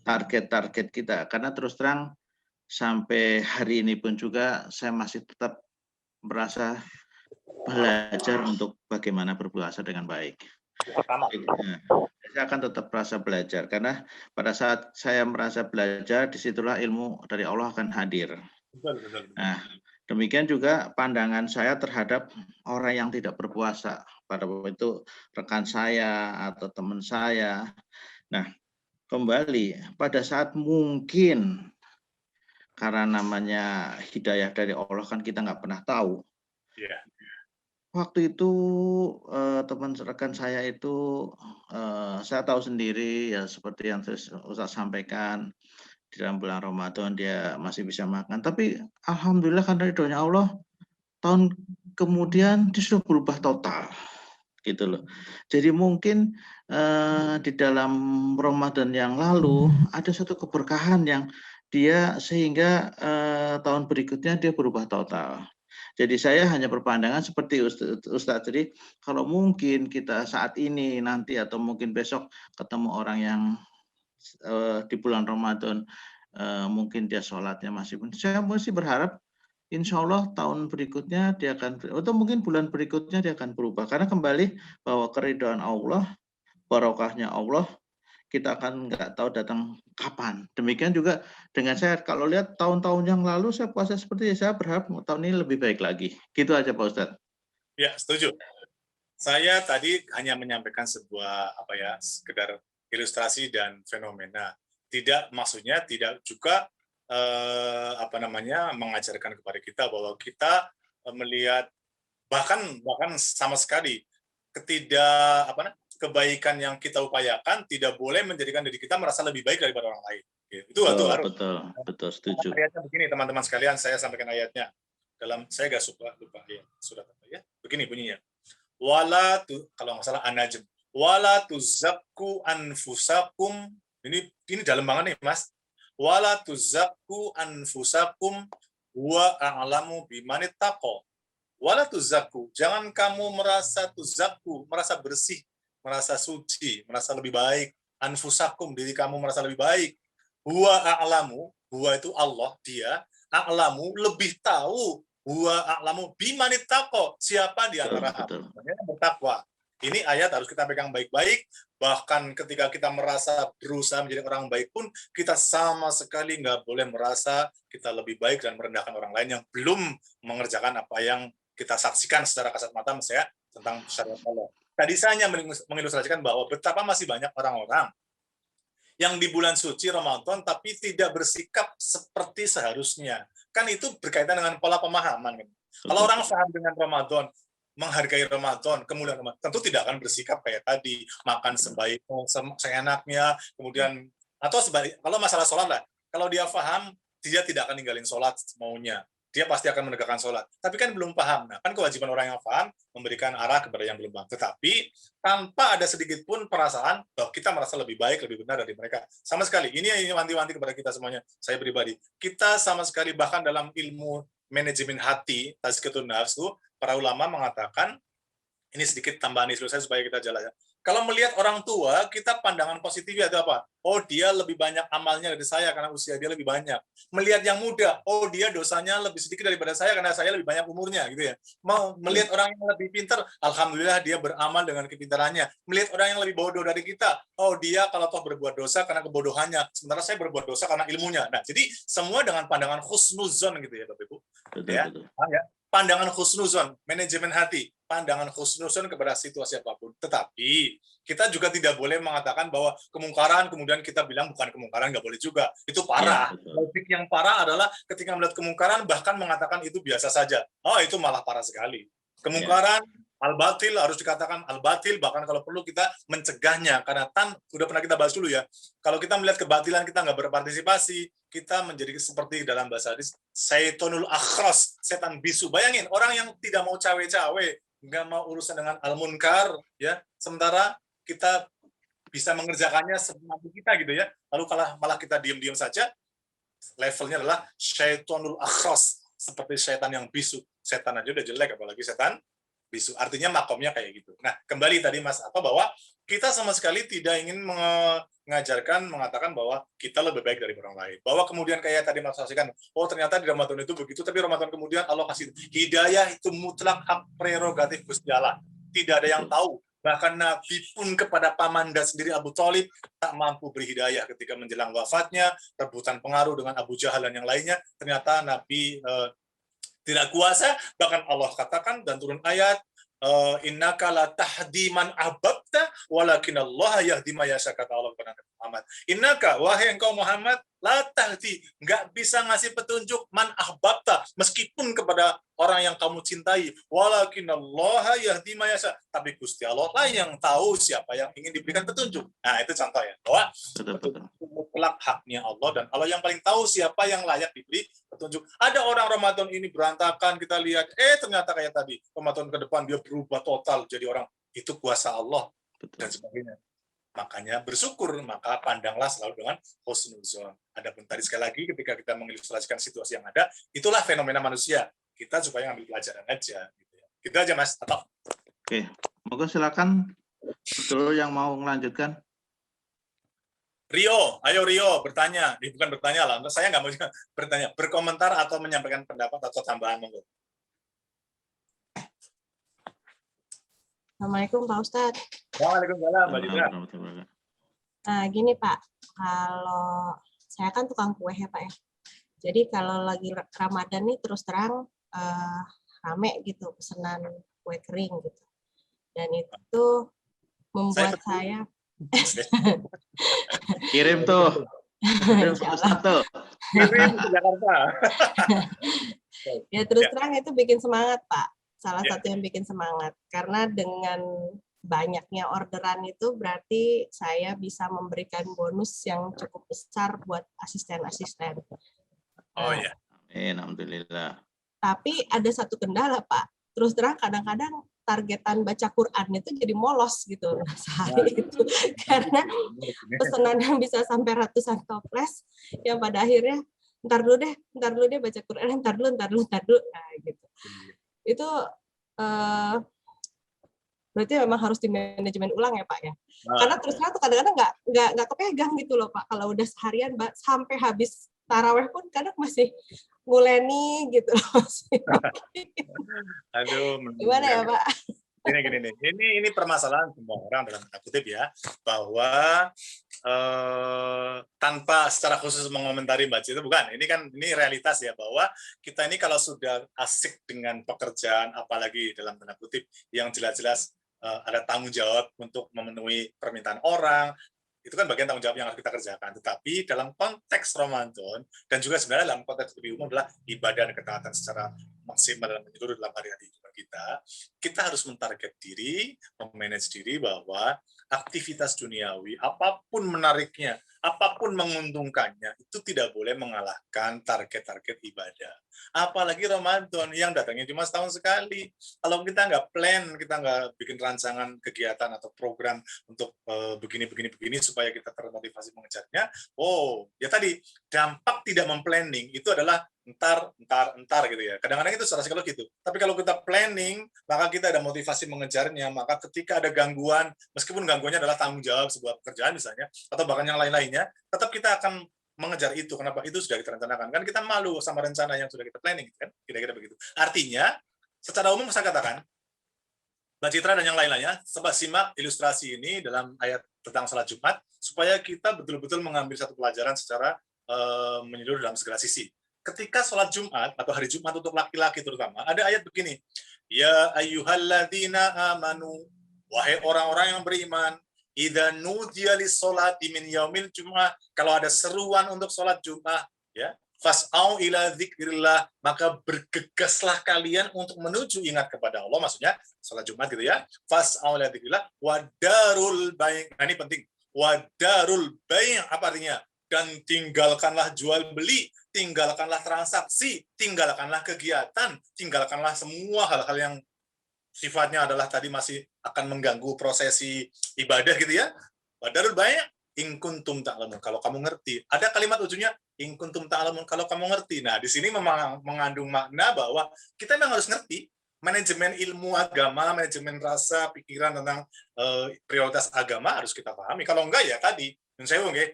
Speaker 4: target-target kita. Karena terus terang sampai hari ini pun juga saya masih tetap merasa belajar untuk bagaimana berpuasa dengan baik. Saya akan tetap merasa belajar karena pada saat saya merasa belajar, disitulah ilmu dari Allah akan hadir. Nah, demikian juga pandangan saya terhadap orang yang tidak berpuasa. Pada waktu itu rekan saya atau teman saya. Nah, kembali pada saat mungkin karena namanya hidayah dari Allah kan kita nggak pernah tahu. Yeah. Waktu itu teman rekan saya itu saya tahu sendiri ya seperti yang Ustaz sampaikan di dalam bulan Ramadan dia masih bisa makan. Tapi alhamdulillah karena ridhonya Allah tahun kemudian dia sudah berubah total, gitu loh. Jadi mungkin di dalam Ramadan yang lalu ada satu keberkahan yang dia sehingga tahun berikutnya dia berubah total. Jadi saya hanya berpandangan seperti Ustadz tadi, kalau mungkin kita saat ini nanti atau mungkin besok ketemu orang yang di bulan Ramadan mungkin dia sholatnya masih, saya masih berharap insya Allah tahun berikutnya dia akan, atau mungkin bulan berikutnya dia akan berubah. Karena kembali bahwa keridhaan Allah, barokahnya Allah, kita akan nggak tahu datang kapan. Demikian juga dengan saya, kalau lihat tahun-tahun yang lalu saya puasa seperti ini, saya berharap tahun ini lebih baik lagi. Gitu aja Pak Ustadz.
Speaker 1: Ya, setuju. Saya tadi hanya menyampaikan sebuah sekedar ilustrasi dan fenomena. Maksudnya tidak juga mengajarkan kepada kita bahwa kita melihat bahkan sama sekali kebaikan yang kita upayakan tidak boleh menjadikan diri kita merasa lebih baik daripada orang lain. Itu harus.
Speaker 4: Betul, setuju.
Speaker 1: Ayatnya begini, teman-teman sekalian, saya sampaikan ayatnya. Saya nggak lupa ya, surat apa ya? Begini bunyinya. Kalau nggak salah An-Najm. Wala tuzakku anfusakum. Ini dalam banget nih, Mas. Wala tuzakku anfusakum wa a'lamu bimanit taqo. Wala tuzakku, jangan kamu merasa bersih, merasa suci, merasa lebih baik. Anfusakum, diri kamu merasa lebih baik. Huwa a'lamu, huwa itu Allah, dia, a'lamu, lebih tahu, huwa a'lamu bimanit taqo, siapa di antara hambanya yang bertakwa. Ini ayat harus kita pegang baik-baik, bahkan ketika kita merasa berusaha menjadi orang baik pun, kita sama sekali nggak boleh merasa kita lebih baik dan merendahkan orang lain yang belum mengerjakan apa yang kita saksikan secara kasat mata misalnya tentang syariat Allah. Tadi saya hanya mengilustrasikan bahwa betapa masih banyak orang-orang yang di bulan suci Ramadan tapi tidak bersikap seperti seharusnya. Kan itu berkaitan dengan pola pemahaman. Kalau orang paham dengan Ramadan, menghargai Ramadan, kemudian tentu tidak akan bersikap kayak tadi, makan seenaknya, kemudian atau sebalik. Kalau masalah sholat lah, kalau dia paham, dia tidak akan ninggalin sholat maunya. Dia pasti akan menegakkan sholat. Tapi kan belum paham. Nah, kan kewajiban orang yang paham memberikan arah kepada yang belum paham. Tetapi tanpa ada sedikit pun perasaan bahwa kita merasa lebih baik, lebih benar dari mereka. Sama sekali. Ini wanti-wanti kepada kita semuanya. Saya pribadi. Kita sama sekali bahkan dalam ilmu manajemen hati, tazkiyatun nafs, para ulama mengatakan, ini sedikit tambahan istilah saya supaya kita jalan. Kalau melihat orang tua, kita pandangan positifnya ada apa? Oh, dia lebih banyak amalnya dari saya karena usia dia lebih banyak. Melihat yang muda, oh dia dosanya lebih sedikit daripada saya karena saya lebih banyak umurnya, gitu ya. Mau melihat orang yang lebih pintar, alhamdulillah dia beramal dengan kepintarannya. Melihat orang yang lebih bodoh dari kita, oh dia kalau toh berbuat dosa karena kebodohannya, sementara saya berbuat dosa karena ilmunya. Nah, jadi semua dengan pandangan husnuzon gitu ya, Bapak Ibu.
Speaker 4: Betul.
Speaker 1: Ya. Pandangan husnuzon, manajemen hati, pandangan husnuzon kepada situasi apapun. Tetapi kita juga tidak boleh mengatakan bahwa kemungkaran kemudian kita bilang bukan kemungkaran, nggak boleh juga. Itu parah. Logik yang parah adalah ketika melihat kemungkaran bahkan mengatakan itu biasa saja. Oh, itu malah parah sekali. Kemungkaran al-batil harus dikatakan al-batil, bahkan kalau perlu kita mencegahnya karena sudah pernah kita bahas dulu ya. Kalau kita melihat kebatilan kita nggak berpartisipasi, kita menjadi seperti dalam bahasa hadis syaitonul akhras, setan bisu. Bayangin orang yang tidak mau cawe-cawe, nggak mau urusan dengan al-munkar, ya. Sementara kita bisa mengerjakannya semampu kita gitu ya. Lalu malah kita diam-diam saja, levelnya adalah syaitonul akhras, seperti setan yang bisu. Setan aja udah jelek, apalagi setan bisu. Artinya makomnya kayak gitu. Nah, kembali tadi Mas bahwa kita sama sekali tidak ingin mengatakan bahwa kita lebih baik dari orang lain. Bahwa kemudian kayak tadi Mas saksikan, oh ternyata di Ramadan itu begitu, tapi Ramadan kemudian Allah kasih hidayah itu mutlak hak prerogatif Gusti Allah. Tidak ada yang tahu. Bahkan Nabi pun kepada pamanda sendiri Abu Thalib tak mampu beri hidayah ketika menjelang wafatnya, rebutan pengaruh dengan Abu Jahal dan yang lainnya. Ternyata Nabi tidak kuasa, bahkan Allah katakan dan turun ayat, innaka la tahdi man ahbabta walakin Allah yahdi may yasha, kata Allah kepada Nabi Muhammad. Innaka, wahai engkau Muhammad, la tahdi, enggak bisa ngasih petunjuk man ahbabta, meskipun kepada orang yang kamu cintai, walakin Allah yahdi may yasha, tapi Gusti Allah lah yang tahu siapa yang ingin diberikan petunjuk. Nah, itu contoh ya, bahwa mutlak haknya Allah dan Allah yang paling tahu siapa yang layak diberi petunjuk. petunjuk. Ada orang Ramadan ini berantakan, kita lihat, ternyata kayak tadi, Ramadan ke depan dia berubah total jadi orang, itu kuasa Allah dan sebagainya. Makanya bersyukur, maka pandanglah selalu dengan husnuzon. Adapun tadi sekali lagi ketika kita mengilustrasikan situasi yang ada, itulah fenomena manusia. Kita supaya ngambil pelajaran aja. Gitu ya. Gitu aja Mas. Atau?
Speaker 4: Oke, monggo silakan dulu yang mau melanjutkan.
Speaker 1: Rio, ayo Rio bertanya. Bukan bertanya lah, saya nggak mau bertanya, berkomentar atau menyampaikan pendapat atau tambahan monggo.
Speaker 2: Assalamualaikum Pak Ustadz.
Speaker 1: Waalaikumsalam Mbak Jitra.
Speaker 2: Nah, gini Pak, kalau saya kan tukang kue ya Pak ya. Jadi kalau lagi Ramadan nih terus terang rame gitu pesanan kue kering gitu. Dan itu membuat saya
Speaker 4: kirim tuh. Kirim satu.
Speaker 1: Kirim ke Jakarta.
Speaker 2: Ya terus terang itu bikin semangat Pak. Salah satu yang bikin semangat. Karena dengan banyaknya orderan itu berarti saya bisa memberikan bonus yang cukup besar buat asisten-asisten.
Speaker 1: Oh ya.
Speaker 4: Alhamdulillah.
Speaker 2: Tapi ada satu kendala Pak. Terus terang kadang-kadang targetan baca Quran itu jadi molos gitu sehari itu karena pesanan yang bisa sampai ratusan toples yang pada akhirnya ntar dulu deh baca Quran, ntar dulu nah, gitu. Itu berarti memang harus di manajemen ulang ya Pak ya. Karena terus terang tuh kadang-kadang nggak kepegang gitu loh Pak. Kalau udah seharian sampai habis taraweh pun kadang masih nguleni gitu loh.
Speaker 1: Aduh,
Speaker 2: gimana ya Pak?
Speaker 1: Gini nih. Ini permasalahan semua orang dalam tanda kutip ya, bahwa tanpa secara khusus mengomentari Mbak Citra, bukan. Ini realitas ya, bahwa kita ini kalau sudah asik dengan pekerjaan, apalagi dalam tanda kutip yang jelas-jelas ada tanggung jawab untuk memenuhi permintaan orang, itu kan bagian tanggung jawab yang harus kita kerjakan. Tetapi dalam konteks Ramadan, dan juga sebenarnya dalam konteks lebih umum adalah ibadah dan ketaatan secara maksimal dan menyeluruh dalam hari-hari kita harus mentarget diri, memanage diri bahwa aktivitas duniawi, apapun menariknya, apapun menguntungkannya, itu tidak boleh mengalahkan target-target ibadah. Apalagi Ramadan yang datangnya cuma setahun sekali. Kalau kita nggak plan, kita nggak bikin rancangan kegiatan atau program untuk begini supaya kita termotivasi mengejarnya, ya tadi, dampak tidak memplanning itu adalah entar gitu ya. Kadang-kadang itu secara psikologis gitu. Tapi kalau kita planning, maka kita ada motivasi mengejarnya. Maka ketika ada gangguan, meskipun gangguannya adalah tanggung jawab sebuah pekerjaan misalnya, atau bahkan yang lain-lainnya, tetap kita akan mengejar itu. Kenapa? Itu sudah kita rencanakan. Kan kita malu sama rencana yang sudah kita planning, kan? Kira-kira begitu. Artinya, secara umum saya katakan, Mbak Citra dan yang lain-lainnya, coba simak ilustrasi ini dalam ayat tentang salat Jumat, supaya kita betul-betul mengambil satu pelajaran secara menyeluruh dalam segala sisi. Ketika sholat Jumat atau hari Jumat untuk laki-laki terutama, ada ayat begini, ya ayyuhalladzina amanu, wahai orang-orang yang beriman, idza nudiya lis-sholati min yaumil jum'ah, kalau ada seruan untuk sholat Jumat, ya, fas'au ila dzikrillah, maka bergegaslah kalian untuk menuju ingat kepada Allah, maksudnya sholat Jumat gitu ya, fas'au ila dzikrillah wadarul bai'. Nah, ini penting. Wadarul bai', apa artinya? Dan tinggalkanlah jual beli, tinggalkanlah transaksi, tinggalkanlah kegiatan, tinggalkanlah semua hal-hal yang sifatnya adalah tadi masih akan mengganggu prosesi ibadah gitu ya. Wadarul bai' in kuntum ta'lamun, kalau kamu ngerti. Ada kalimat ujungnya in kuntum ta'lamun, kalau kamu ngerti. Nah, di sini memang mengandung makna bahwa kita memang harus ngerti manajemen ilmu agama, manajemen rasa, pikiran tentang prioritas agama harus kita pahami. Kalau enggak ya tadi,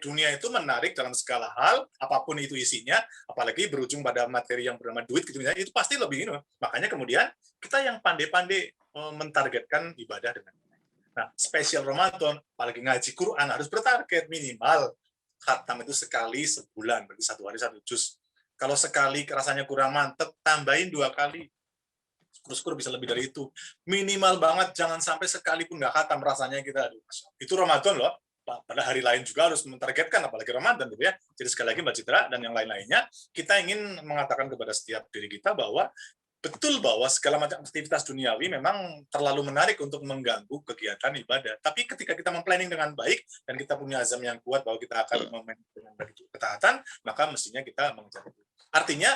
Speaker 1: dunia itu menarik dalam segala hal, apapun itu isinya, apalagi berujung pada materi yang bernama duit, gitu, itu pasti lebih ini. Makanya kemudian kita yang pandai-pandai mentargetkan ibadah dengan baik. Nah, spesial Ramadan, apalagi ngaji Quran, harus bertarget minimal khatam itu sekali sebulan, berarti 1 hari 1 juz. Kalau sekali rasanya kurang mantep, tambahin 2 kali. Syukur bisa lebih dari itu. Minimal banget, jangan sampai sekalipun nggak khatam rasanya kita. Itu Ramadan loh. Pada hari lain juga harus mentargetkan, apalagi Ramadan gitu ya. Jadi sekali lagi Mbak Citra dan yang lain-lainnya, kita ingin mengatakan kepada setiap diri kita bahwa betul bahwa segala macam aktivitas duniawi memang terlalu menarik untuk mengganggu kegiatan ibadah. Tapi ketika kita memplanning dengan baik dan kita punya azam yang kuat bahwa kita akan memanage dengan baik ketaatan, maka mestinya kita mengejar itu. Artinya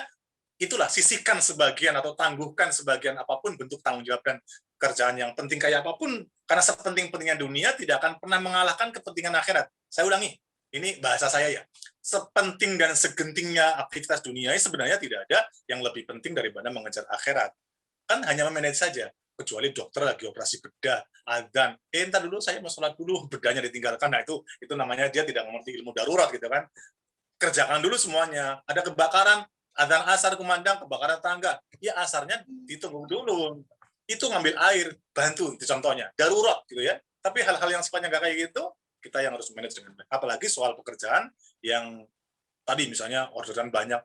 Speaker 1: itulah, sisihkan sebagian atau tangguhkan sebagian apapun bentuk tanggung jawab dan kerjaan yang penting kayak apapun, karena sepenting-pentingnya dunia tidak akan pernah mengalahkan kepentingan akhirat. Saya ulangi, ini bahasa saya ya. Sepenting dan segentingnya aktivitas dunia sebenarnya tidak ada yang lebih penting daripada mengejar akhirat. Kan hanya memanage saja. Kecuali dokter lagi operasi bedah, adzan, entar dulu saya mau sholat dulu, bedahnya ditinggalkan. Nah itu namanya dia tidak mengerti ilmu darurat gitu kan. Kerjakan dulu semuanya. Ada kebakaran, adzan asar kumandang, kebakaran tangga. Ya asarnya ditunggu dulu. Itu ngambil air, bantu itu contohnya. Darurat gitu ya. Tapi hal-hal yang sifatnya nggak kayak gitu, kita yang harus manage dengan baik. Apalagi soal pekerjaan yang tadi misalnya orderan banyak.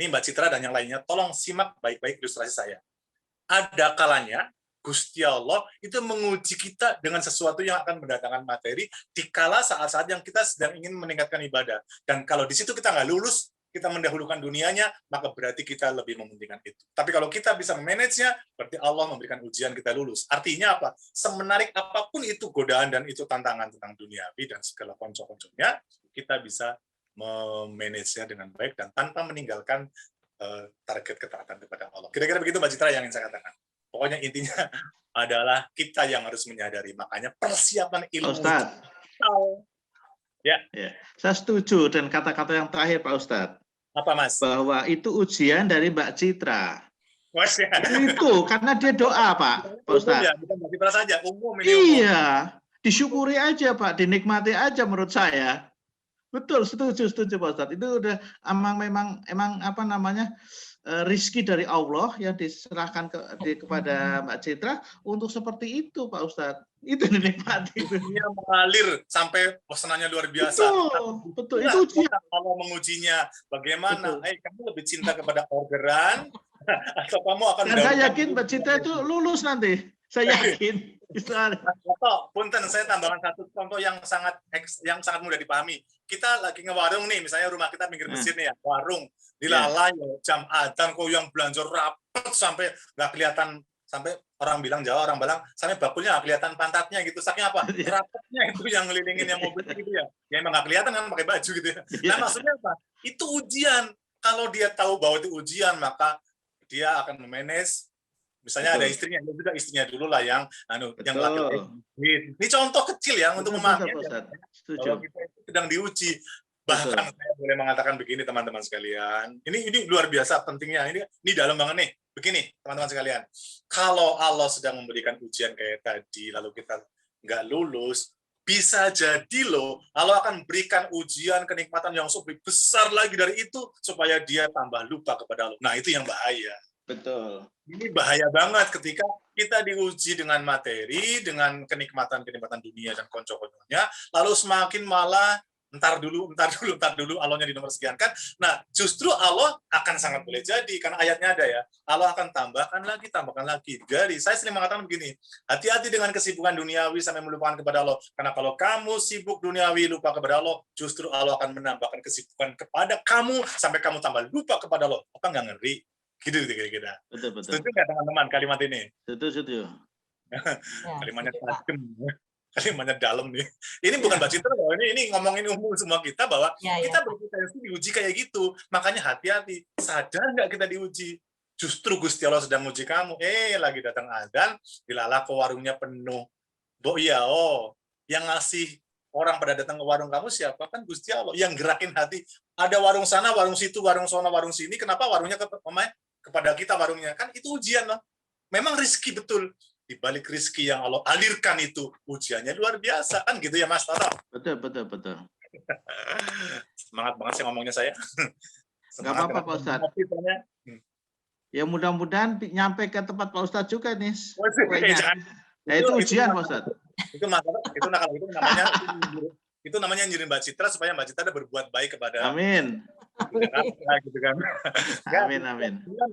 Speaker 1: Ini Mbak Citra dan yang lainnya, tolong simak baik-baik ilustrasi saya. Ada kalanya Gusti Allah itu menguji kita dengan sesuatu yang akan mendatangkan materi dikala saat-saat yang kita sedang ingin meningkatkan ibadah. Dan kalau di situ kita nggak lulus, kita mendahulukan dunianya, maka berarti kita lebih mementingkan itu. Tapi kalau kita bisa memanage-nya, berarti Allah memberikan ujian kita lulus. Artinya apa? Semenarik apapun itu godaan dan itu tantangan tentang duniawi dan segala konco-konconya, kita bisa memanage-nya dengan baik dan tanpa meninggalkan target ketaatan kepada Allah. Kira-kira begitu Mbak Citra yang ingin saya katakan. Pokoknya intinya adalah kita yang harus menyadari. Makanya persiapan ilmu.
Speaker 4: Ustaz.
Speaker 1: Ya.
Speaker 4: Saya setuju dan kata-kata yang terakhir Pak Ustadz.
Speaker 1: Apa Mas?
Speaker 4: Bahwa itu ujian dari Mbak Citra.
Speaker 1: Mas, ya.
Speaker 4: Itu karena dia doa Pak Ustadz.
Speaker 1: Ya, bukan Mbak Citra saja, umum ini.
Speaker 4: Iya, disyukuri aja Pak, dinikmati aja menurut saya. Betul, setuju Pak Ustadz. Itu udah emang apa namanya rizki dari Allah yang diserahkan kepada Mbak Citra untuk seperti itu Pak Ustadz. Itu dinikmati.
Speaker 1: Dia mengalir sampai pesanannya luar biasa.
Speaker 4: Betul. Itu ujian.
Speaker 1: Allah mengujinya. Bagaimana? Kamu lebih cinta kepada orderan atau kamu akan?
Speaker 4: Dan saya yakin Mbak Citra itu lulus nanti. Saya yakin.
Speaker 1: Punten, saya tambahkan satu contoh yang sangat mudah dipahami. Kita lagi ngewarung nih, misalnya rumah kita pinggir mesir nih ya, warung dilalai jam adzan kok yang belanja rapet sampai nggak kelihatan, sampai orang bilang sampai bakulnya nggak kelihatan pantatnya gitu. Saking apa? Rapetnya itu yang ngelilingin yang mobil gitu ya. Ya emang nggak kelihatan kan pakai baju gitu ya. Nah maksudnya apa? Itu ujian. Kalau dia tahu bahwa itu ujian, maka dia akan memanage. Misalnya ada istrinya, ya juga istrinya dulu lah yang laki-laki. Ini contoh kecil ya untuk memahami. Kalau kita sedang diuji, bahkan saya boleh mengatakan begini teman-teman sekalian. Ini luar biasa pentingnya. Ini dalam banget nih. Begini teman-teman sekalian. Kalau Allah sedang memberikan ujian kayak tadi, lalu kita nggak lulus, bisa jadi loh Allah akan berikan ujian kenikmatan yang lebih besar lagi dari itu supaya dia tambah lupa kepada Allah. Nah itu yang bahaya.
Speaker 4: Betul.
Speaker 1: Ini bahaya banget ketika kita diuji dengan materi, dengan kenikmatan-kenikmatan dunia dan konco-konconya, lalu semakin malah entar dulu Allahnya di nomor sekian kan. Nah, justru Allah akan sangat boleh jadi, karena ayatnya ada ya, Allah akan tambahkan lagi. Jadi, saya sering mengatakan begini, hati-hati dengan kesibukan duniawi sampai melupakan kepada Allah. Karena kalau kamu sibuk duniawi, lupa kepada Allah, justru Allah akan menambahkan kesibukan kepada kamu, sampai kamu tambah lupa kepada Allah. Apa nggak ngeri? Gitu kira-kira.
Speaker 4: Betul.
Speaker 1: Setuju nggak teman-teman kalimat ini?
Speaker 4: Setuju.
Speaker 1: Kalimatnya tajam, kalimatnya dalam nih. Ini bukan Mbak Citra loh, ini ngomongin umum semua kita bahwa kita berpotensi diuji kayak gitu. Makanya hati-hati. Sadar nggak kita diuji? Justru Gusti Allah sedang uji kamu. Lagi datang adzan, dilala ke warungnya penuh. Yang ngasih orang pada datang ke warung kamu siapa? Kan Gusti Allah yang gerakin hati. Ada warung sana, warung situ, warung sono, warung sini. Kenapa warungnya kepada kita warungnya? Kan itu ujian loh. Memang rezeki betul. Di balik rezeki yang Allah alirkan itu, ujiannya luar biasa. Kan gitu ya Mas Toto?
Speaker 4: Betul.
Speaker 1: Semangat banget sih ngomongnya saya.
Speaker 4: Nggak apa-apa Pak Ustadz. Ya mudah-mudahan nyampe ke tempat Pak Ustadz juga nih. Itu ujian Pak Ustadz.
Speaker 1: Itu namanya nyirin Mbak Citra supaya Mbak Citra berbuat baik kepada.
Speaker 4: Amin.
Speaker 1: Gitu kan.
Speaker 4: Amin.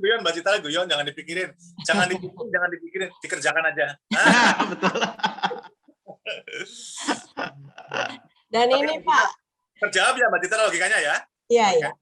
Speaker 1: Guyon Mbak Citra, guyon jangan dipikirin. Jangan dipikirin, dikerjakan aja.
Speaker 4: Betul.
Speaker 2: Dan ini Pak.
Speaker 1: Terjawab ya Mbak Citra logikanya ya?
Speaker 2: Iya.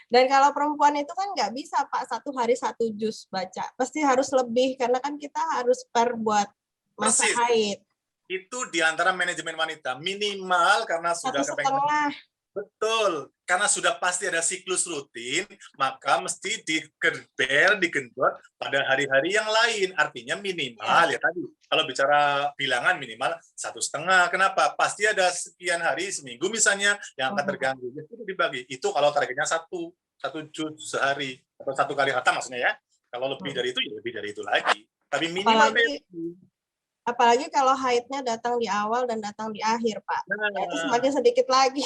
Speaker 2: Dan kalau perempuan itu kan nggak bisa Pak 1 hari 1 juz baca. Pasti harus lebih karena kan kita harus buat masa haid.
Speaker 1: Itu diantara manajemen wanita minimal karena sudah
Speaker 2: 1,5.
Speaker 1: Betul, karena sudah pasti ada siklus rutin, maka mesti digendot pada hari-hari yang lain. Artinya minimal ya tadi, kalau bicara bilangan minimal 1,5. Kenapa? Pasti ada sekian hari seminggu misalnya yang akan terganggu. Itu dibagi. Itu kalau targetnya satu juz sehari atau 1 kali khatam maksudnya ya. Kalau lebih dari itu ya lebih dari itu lagi. Tapi minimal
Speaker 2: apalagi kalau haidnya datang di awal dan datang di akhir, Pak. Itu semakin sedikit lagi.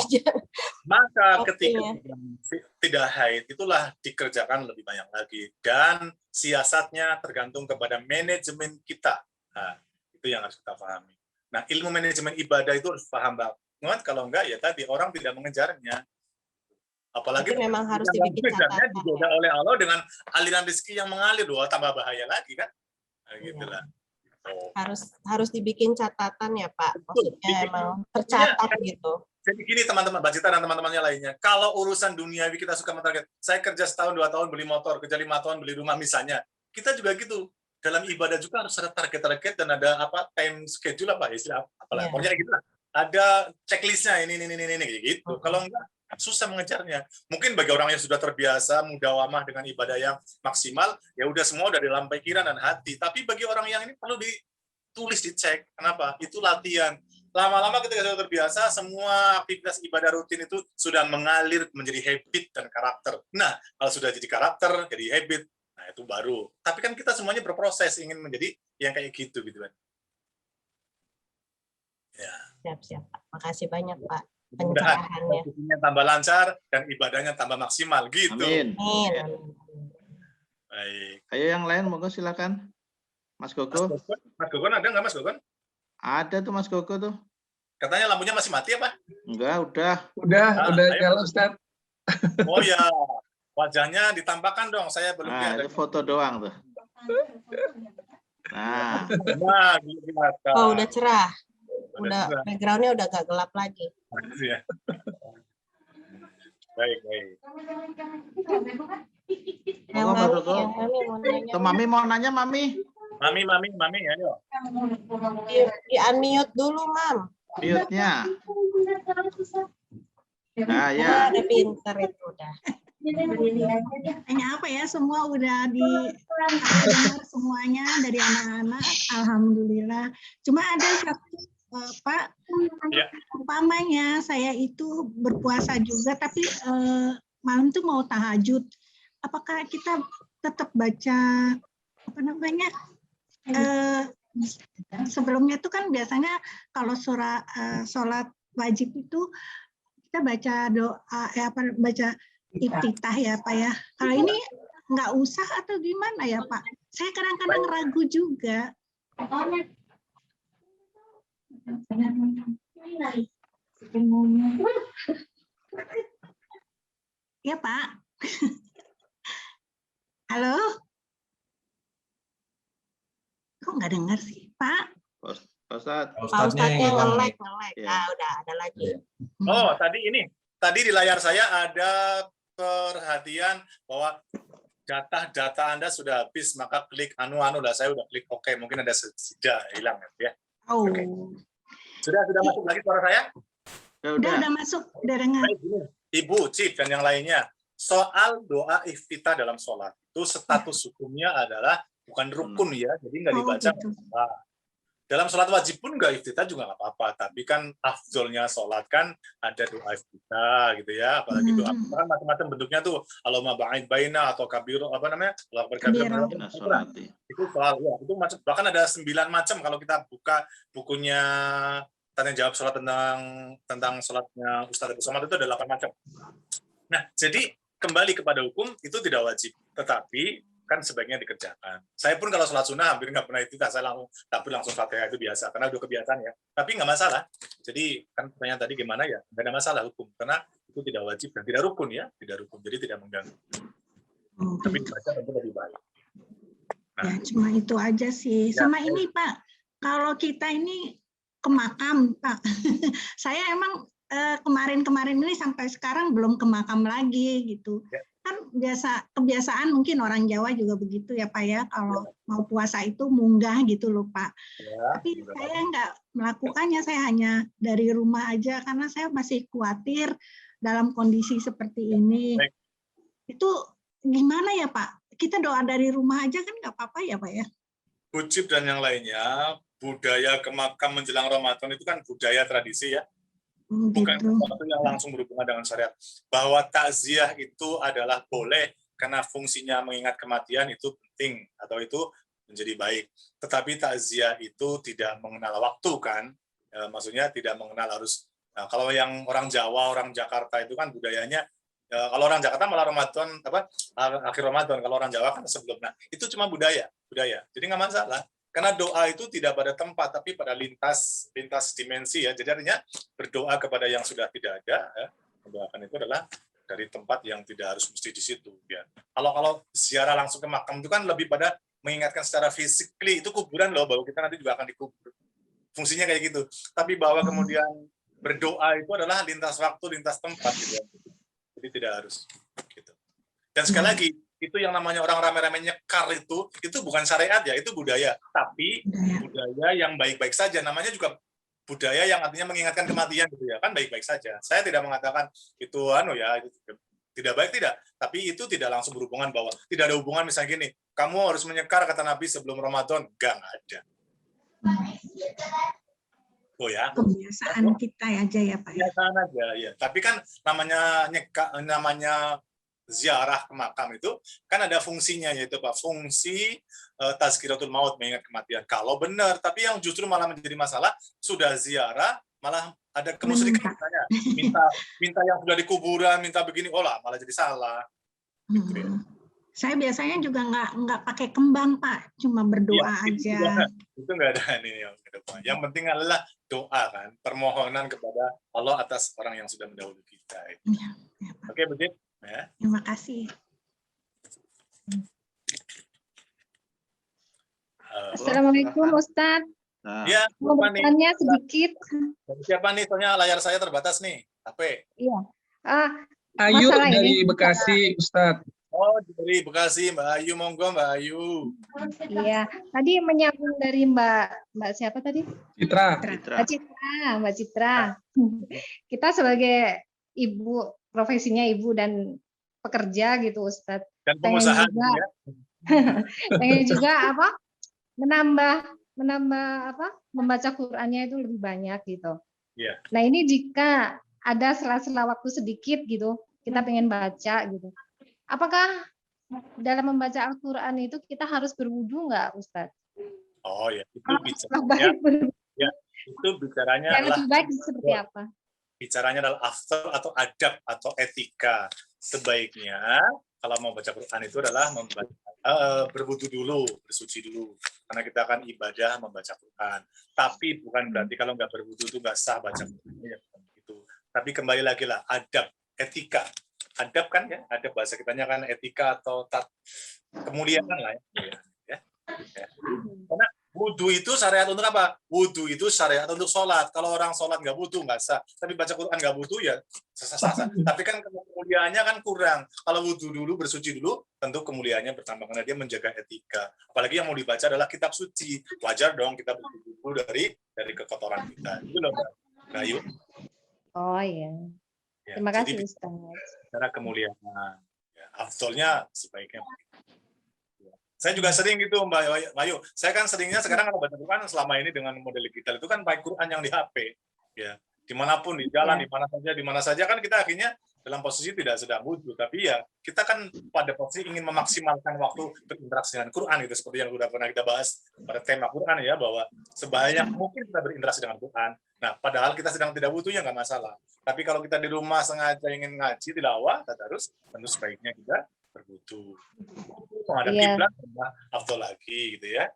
Speaker 1: Maka ketika tidak haid, itulah dikerjakan lebih banyak lagi. Dan siasatnya tergantung kepada manajemen kita. Nah, itu yang harus kita pahami. Nah, ilmu manajemen ibadah itu harus paham banget. Kalau enggak, ya tadi orang tidak mengejarnya. Apalagi
Speaker 2: memang harus dibikin catatan.
Speaker 1: Digoda oleh Allah dengan aliran rezeki yang mengalir, tambah bahaya lagi kan? Nah, gitulah.
Speaker 2: Harus dibikin catatan ya Pak, maksudnya emang tercatat gitu.
Speaker 1: Jadi gini teman-teman, Mbak Cita dan teman-temannya lainnya, kalau urusan duniawi kita suka mentarget, saya kerja setahun 2 tahun beli motor, kerja 5 tahun beli rumah misalnya, kita juga gitu. Dalam ibadah juga harus ada target-target dan ada time schedule apalagi pokoknya gitu lah. Ada checklistnya ini gitu. Kalau enggak susah mengejarnya. Mungkin bagi orang yang sudah terbiasa mudawamah dengan ibadah yang maksimal, ya udah semua udah di dalam pikiran dan hati. Tapi bagi orang yang ini perlu ditulis, dicek. Kenapa? Itu latihan. Lama-lama ketika sudah terbiasa, semua aktivitas ibadah rutin itu sudah mengalir menjadi habit dan karakter. Nah, kalau sudah jadi karakter, jadi habit, nah itu baru. Tapi kan kita semuanya berproses ingin menjadi yang kayak gitu kan. Ya.
Speaker 2: Siap, Pak. Makasih banyak, Pak.
Speaker 1: Pencerahannya tambah lancar dan ibadahnya tambah maksimal gitu.
Speaker 4: Amin.
Speaker 1: Baik.
Speaker 4: Ayo yang lain monggo silakan. Mas Gogo.
Speaker 1: Mas Gogon ada nggak Mas Gogon?
Speaker 4: Ada tuh Mas Gogo tuh.
Speaker 1: Katanya lampunya masih mati apa?
Speaker 4: Enggak, udah.
Speaker 3: Udah nyala Ustaz.
Speaker 1: Oh ya, wajahnya ditampakkan dong. Saya belum lihat.
Speaker 4: Itu foto doang tuh. Nah.
Speaker 2: Oh, udah cerah. Udah background-nya udah agak gelap lagi.
Speaker 1: Baik.
Speaker 2: Yang
Speaker 4: Mami mau nanya, Mami.
Speaker 1: Mami, ayo.
Speaker 2: Di unmute dulu, Mam.
Speaker 4: Mute-nya. Nah, ya.
Speaker 2: Udah pinter itu udah.
Speaker 5: Hanya apa ya, semua udah dengar semuanya dari anak-anak, alhamdulillah. Cuma ada satu Pak, umpamanya saya itu berpuasa juga, tapi malam tuh mau tahajud. Apakah kita tetap baca apa namanya? Sebelumnya itu kan biasanya kalau sholat wajib itu kita baca doa, baca iftitah ya Pak ya. Kalau ini nggak usah atau gimana ya Pak? Saya kadang-kadang ragu juga. Ya Pak. Halo. Kok nggak dengar sih Pak?
Speaker 4: Ustadz.
Speaker 2: Pak Ustadznya nge-lag. Nah, udah ada lagi.
Speaker 1: Oh, tadi di layar saya ada perhatian bahwa data Anda sudah habis, maka klik anu lah, saya udah klik oke, mungkin ada sudah hilang ya.
Speaker 5: Oh.
Speaker 1: Okay. Sudah masuk lagi suara saya?
Speaker 5: Udah masuk, udah dengar.
Speaker 1: Ibu, Cip, dan yang lainnya, soal doa iftitah dalam sholat itu status hukumnya adalah bukan rukun ya, jadi nggak dibaca.
Speaker 5: Gitu.
Speaker 1: Dalam sholat wajib pun nggak iftitah juga nggak apa-apa, tapi kan afdolnya sholat kan ada doa iftitah gitu ya, apalagi doa kan macam-macam bentuknya tuh, Allahumma ba'id baina atau kabiru apa namanya, itu soal ya, itu macam, bahkan ada 9 macam kalau kita buka bukunya tanya jawab sholat tentang sholatnya Ustadz Abu Somad itu ada 8 macam. Nah, jadi kembali kepada hukum itu tidak wajib, tetapi kan sebaiknya dikerjakan. Saya pun kalau sholat sunnah hampir nggak pernah iftitah, saya langsung Fatihah, itu biasa, karena udah kebiasaan ya. Tapi nggak masalah. Jadi kan pertanyaan tadi gimana ya? Nggak ada masalah hukum, karena itu tidak wajib dan tidak rukun ya, tidak rukun, jadi tidak mengganggu. Tapi dibaca tentu lebih baik. Nah,
Speaker 5: ya cuma itu aja sih. Sama ini Pak, kalau kita ini ke makam Pak, saya emang kemarin ini sampai sekarang belum ke makam lagi gitu. Kan kebiasaan mungkin orang Jawa juga begitu ya Pak ya, kalau mau puasa itu munggah gitu loh Pak. Tapi saya nggak melakukannya, saya hanya dari rumah aja karena saya masih khawatir dalam kondisi seperti ini.
Speaker 1: Baik.
Speaker 5: Itu gimana ya Pak? Kita doa dari rumah aja kan nggak apa-apa ya Pak ya?
Speaker 1: Ujib dan yang lainnya, budaya ke makam menjelang Ramadan itu kan budaya tradisi ya, bukan
Speaker 5: Gitu.
Speaker 1: sesuatu yang langsung berhubungan dengan syariat. Bahwa takziah itu adalah boleh karena fungsinya mengingat kematian itu penting atau itu menjadi baik. Tetapi takziah itu tidak mengenal waktu kan, maksudnya tidak mengenal harus. Nah, kalau yang orang Jawa, orang Jakarta itu kan budayanya, kalau orang Jakarta malah Ramadan akhir Ramadan, kalau orang Jawa kan sebelum. Nah, itu cuma budaya. Jadi nggak masalah. Karena doa itu tidak pada tempat, tapi pada lintas dimensi ya. Jadi artinya berdoa kepada yang sudah tidak ada, ya. Mendoakan itu adalah dari tempat yang tidak harus mesti di situ. Ya. Kalau ziarah langsung ke makam itu kan lebih pada mengingatkan secara fisikly, itu kuburan loh, bahwa kita nanti juga akan dikubur. Fungsinya kayak gitu. Tapi bahwa kemudian berdoa itu adalah lintas waktu, lintas tempat. Gitu. Jadi tidak harus. Gitu. Dan sekali lagi, itu yang namanya orang rame-rame nyekar itu bukan syariat ya, itu budaya. Tapi budaya yang baik-baik saja, namanya juga budaya yang artinya mengingatkan kematian gitu ya, kan baik-baik saja. Saya tidak mengatakan itu itu tidak baik, tidak. Tapi itu tidak langsung berhubungan bahwa tidak ada hubungan misalnya gini, kamu harus menyekar kata Nabi sebelum Ramadan, enggak ada. Oh ya.
Speaker 5: Kebiasaan kita aja ya Pak.
Speaker 1: Kebiasaan aja ya. Tapi kan namanya ziarah ke makam itu kan ada fungsinya, yaitu Pak, fungsi tazkiratul maut, mengingat kematian. Kalau benar, tapi yang justru malah menjadi masalah, sudah ziarah malah ada kemusyrikan, minta yang sudah di kuburan, minta begini, malah jadi salah. Gitu ya.
Speaker 5: Saya biasanya juga nggak pakai kembang Pak, cuma berdoa aja.
Speaker 1: Itu nggak ada ini yang penting adalah doa kan, permohonan kepada Allah atas orang yang sudah mendahului kita.
Speaker 5: Ya, Pak.
Speaker 1: Oke, begitu. Ya.
Speaker 5: Terima kasih.
Speaker 6: Assalamualaikum Ustadz.
Speaker 1: Ya,
Speaker 6: mau bertanya sedikit.
Speaker 1: Siapa nih? Soalnya layar saya terbatas nih. HP.
Speaker 6: Iya.
Speaker 3: Ayu
Speaker 6: masalah
Speaker 3: dari
Speaker 6: ini,
Speaker 3: Bekasi, Ustadz.
Speaker 1: Oh, dari Bekasi, Mbak Ayu, monggo Mbak Ayu.
Speaker 6: Iya, tadi menyambung dari Mbak siapa tadi?
Speaker 3: Citra.
Speaker 6: Mbak Citra. Kita sebagai ibu, profesinya ibu dan pekerja gitu Ustadz.
Speaker 1: Dan pengusaha
Speaker 6: juga,
Speaker 1: ya.
Speaker 6: pengen juga menambah membaca Qur'annya itu lebih banyak gitu.
Speaker 1: Iya.
Speaker 6: Nah ini jika ada sela-sela waktu sedikit gitu, kita pengen baca gitu. Apakah dalam membaca Al-Qur'an itu kita harus berwudu nggak, Ustadz?
Speaker 1: Oh ya, itu bicaranya. Ya, itu bicaranya
Speaker 6: yang
Speaker 1: adalah
Speaker 6: lebih baik seperti apa?
Speaker 1: Bicaranya adalah after atau adab atau etika. Sebaiknya kalau mau baca Quran itu adalah berwudu dulu, bersuci dulu. Karena kita akan ibadah membaca Quran. Tapi bukan berarti kalau nggak berwudu itu nggak sah baca Quran. Ya, gitu. Tapi kembali lagi lah, adab, etika. Adab kan ya, adab bahasa kitanya kan etika atau kemuliaan lah ya. Karena wudu itu syariat untuk apa? Wudu itu syariat untuk sholat. Kalau orang sholat nggak wudu nggak sah. Tapi baca Quran nggak wudu ya sah-sah. Tapi kan kemuliaannya kan kurang. Kalau wudu dulu, bersuci dulu, tentu kemuliaannya bertambah karena dia menjaga etika. Apalagi yang mau dibaca adalah kitab suci. Wajar dong kita berwudu dulu dari kekotoran kita. Itu loh, Mbak Ayu.
Speaker 6: Oh iya.
Speaker 1: Ya,
Speaker 6: Terima kasih
Speaker 1: jadi,
Speaker 6: Ustaz.
Speaker 1: Cara kemuliaan. Ya, afdolnya sebaiknya. Saya juga sering gitu Mbak Ayu. Saya kan seringnya sekarang kalau baca Quran selama ini dengan model digital itu kan baik Quran yang di HP. Ya, dimanapun di jalan, di mana saja kan kita akhirnya dalam posisi tidak sedang wudu, tapi ya kita kan pada posisi ingin memaksimalkan waktu berinteraksi dengan Quran itu seperti yang sudah pernah kita bahas pada tema Quran ya, bahwa sebanyak mungkin kita berinteraksi dengan Quran. Nah, padahal kita sedang tidak wudu ya nggak masalah. Tapi kalau kita di rumah sengaja ingin ngaji tilawah, tadarus, tentu sebaiknya kita berwudu. Menghadap kiblat afdol lagi gitu ya.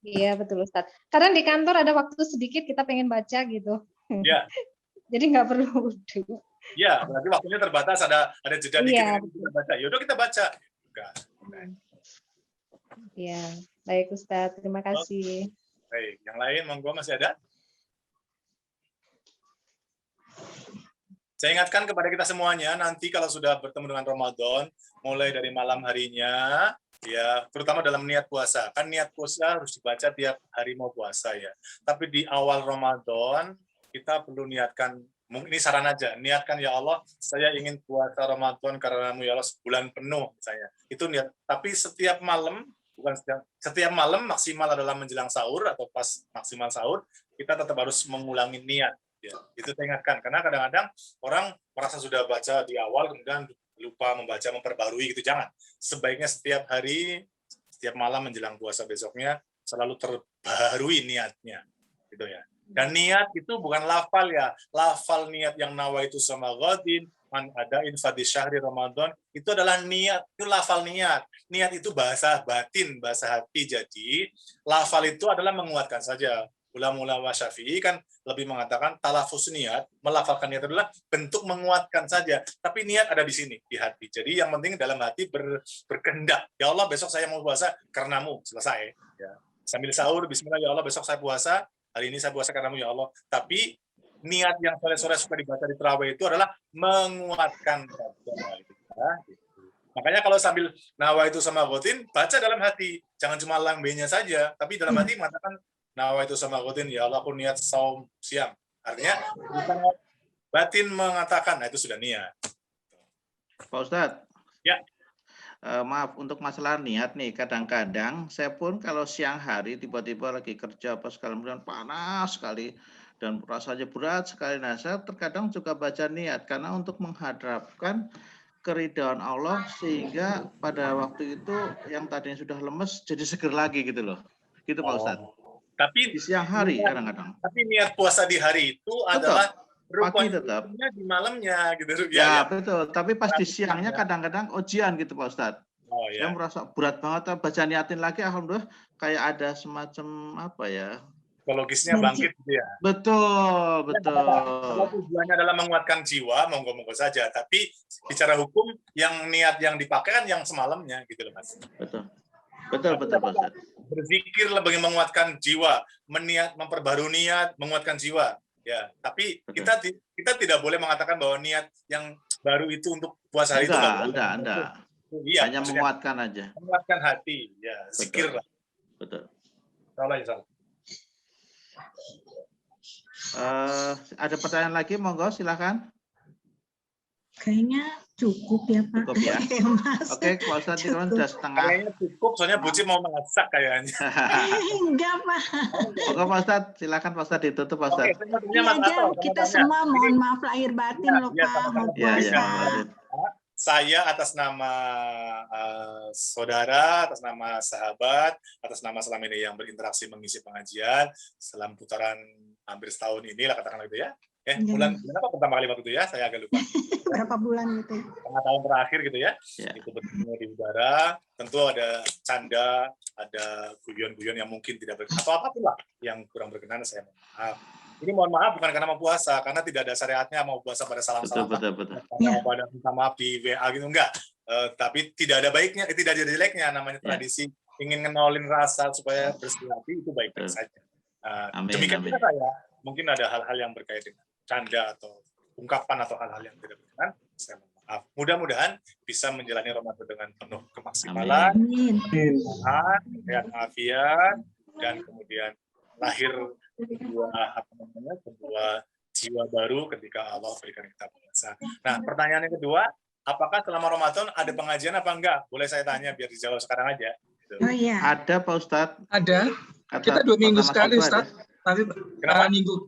Speaker 6: Iya betul Ustaz. Kadang di kantor ada waktu sedikit kita pengen baca gitu.
Speaker 1: Ya.
Speaker 6: Jadi nggak perlu wudu.
Speaker 1: Ya, berarti waktunya terbatas, ada jeda dikit kita baca. Yaudah kita baca.
Speaker 6: Iya, baik Ustaz. Terima kasih.
Speaker 1: Baik, yang lain monggo masih ada? Saya ingatkan kepada kita semuanya, nanti kalau sudah bertemu dengan Ramadan, mulai dari malam harinya, ya, terutama dalam niat puasa. Kan niat puasa harus dibaca tiap hari mau puasa ya. Tapi di awal Ramadan, kita perlu niatkan Mungkin ini saran aja, niatkan ya Allah, saya ingin puasa Ramadan karenamu ya Allah sebulan penuh misalnya. Itu niat. Tapi setiap malam, bukan setiap malam maksimal adalah menjelang sahur atau pas maksimal sahur, kita tetap harus mengulangi niat. Ya, itu saya ingatkan, karena kadang-kadang orang merasa sudah baca di awal kemudian lupa membaca, memperbarui gitu. Jangan. Sebaiknya setiap hari, setiap malam menjelang puasa besoknya selalu terbarui niatnya, gitu ya. Dan niat itu bukan lafal ya, lafal niat yang nawaitu sama ghadin, man ada infadi syahri Ramadan, itu adalah niat, itu lafal niat. Niat itu bahasa batin, bahasa hati. Jadi lafal itu adalah menguatkan saja. Ulama-ulama Syafi'i kan lebih mengatakan talafus niat, melafalkan niat adalah bentuk menguatkan saja. Tapi niat ada di sini, di hati. Jadi yang penting dalam hati berkehendak. Ya Allah, besok saya mau puasa karenamu, selesai. Ya. Sambil sahur, bismillah ya Allah, besok saya puasa. Hari ini saya puasa karenamu ya Allah. Tapi niat yang sore-sore suka dibaca di tarawih itu adalah menguatkan. Makanya kalau sambil nawaitu sama ghatin, baca dalam hati. Jangan cuma lambenya saja, tapi dalam hati mengatakan nawaitu sama ghatin, ya Allah aku niat saum siang. Artinya batin mengatakan, nah itu sudah niat.
Speaker 4: Pak Ustadz.
Speaker 1: Ya.
Speaker 4: Maaf, untuk masalah niat nih, kadang-kadang saya pun kalau siang hari tiba-tiba lagi kerja pas kemudian panas sekali dan rasanya berat sekali. Nah, saya terkadang juga baca niat karena untuk menghadapkan keridhaan Allah sehingga pada waktu itu yang tadinya sudah lemes jadi seger lagi gitu loh. Gitu Pak Ustadz.
Speaker 1: Tapi
Speaker 4: di siang hari kadang-kadang.
Speaker 1: Tapi niat puasa di hari itu adalah
Speaker 4: pagi tetap
Speaker 1: di malamnya gitu
Speaker 4: ya, betul, tapi pas di siangnya kadang-kadang ujian gitu Pak Ustadz. Saya merasa berat banget baca niatin lagi, alhamdulillah kayak ada semacam apa ya,
Speaker 1: psikologisnya bangkit gitu ya.
Speaker 4: Betul.
Speaker 1: Kalau tujuannya adalah menguatkan jiwa, monggo-monggo saja, tapi bicara hukum yang niat yang dipakai kan yang semalamnya gitu loh Mas.
Speaker 4: Betul Pak Ustadz.
Speaker 1: Berzikir lebih menguatkan jiwa, memperbarui niat, menguatkan jiwa. Ya, tapi kita tidak boleh mengatakan bahwa niat yang baru itu untuk puasa hari itu
Speaker 4: enggak.
Speaker 1: Iya,
Speaker 4: hanya menguatkan aja.
Speaker 1: Menguatkan hati, ya, zikir lah.
Speaker 4: Betul.
Speaker 1: Salah ya, salah.
Speaker 4: Ada pertanyaan lagi, monggo silakan.
Speaker 5: Kayaknya cukup ya Pak.
Speaker 4: Cukup ya. Oke, Pak Ustadz ini sudah setengah.
Speaker 1: Kayaknya cukup, soalnya Buci mau masak kayaknya.
Speaker 5: Enggak Pak.
Speaker 4: Oke Pak Ustadz, silakan Pak Ustadz ditutup Pak Ustadz.
Speaker 5: Ini aja kita semua mohon maaf lahir batin loh Pak. Mau puasa.
Speaker 1: Saya atas nama saudara, atas nama sahabat, atas nama selama ini yang berinteraksi mengisi pengajian, selama putaran hampir setahun ini lah katakanlah gitu ya. Bulan apa pertama kali waktu itu ya? Saya agak lupa.
Speaker 5: Berapa bulan gitu?
Speaker 1: Setengah tahun terakhir gitu ya. Itu bertemu di udara. Tentu ada canda, ada guyon-guyon yang mungkin tidak berkenan atau apapun lah yang kurang berkenan. Saya mohon maaf. Ini mohon maaf bukan karena mau puasa, karena tidak ada syariatnya mau puasa pada salam-salam.
Speaker 4: Betul.
Speaker 1: Mau pada minta maaf di WA gitu enggak. Tapi tidak ada baiknya, tidak ada jeleknya, namanya tradisi. Ingin ngenolin rasa supaya bersih hati itu baik-baik saja. Demikian juga saya. Mungkin ada hal-hal yang berkaitan dengan canda atau ungkapan atau hal-hal yang tidak berkenan, saya mohon maaf. Mudah-mudahan bisa menjalani Ramadan dengan penuh kemaksimalan, sehat, afiat, dan kemudian lahir sebuah jiwa baru ketika Allah berikan kita puasa. Nah, pertanyaan yang kedua, apakah selama Ramadan ada pengajian apa enggak? Boleh saya tanya biar dijawab sekarang aja.
Speaker 5: Oh iya.
Speaker 4: Ada Pak Ustadz.
Speaker 3: Ada. Kita 2 minggu sekali Ustadz. Nanti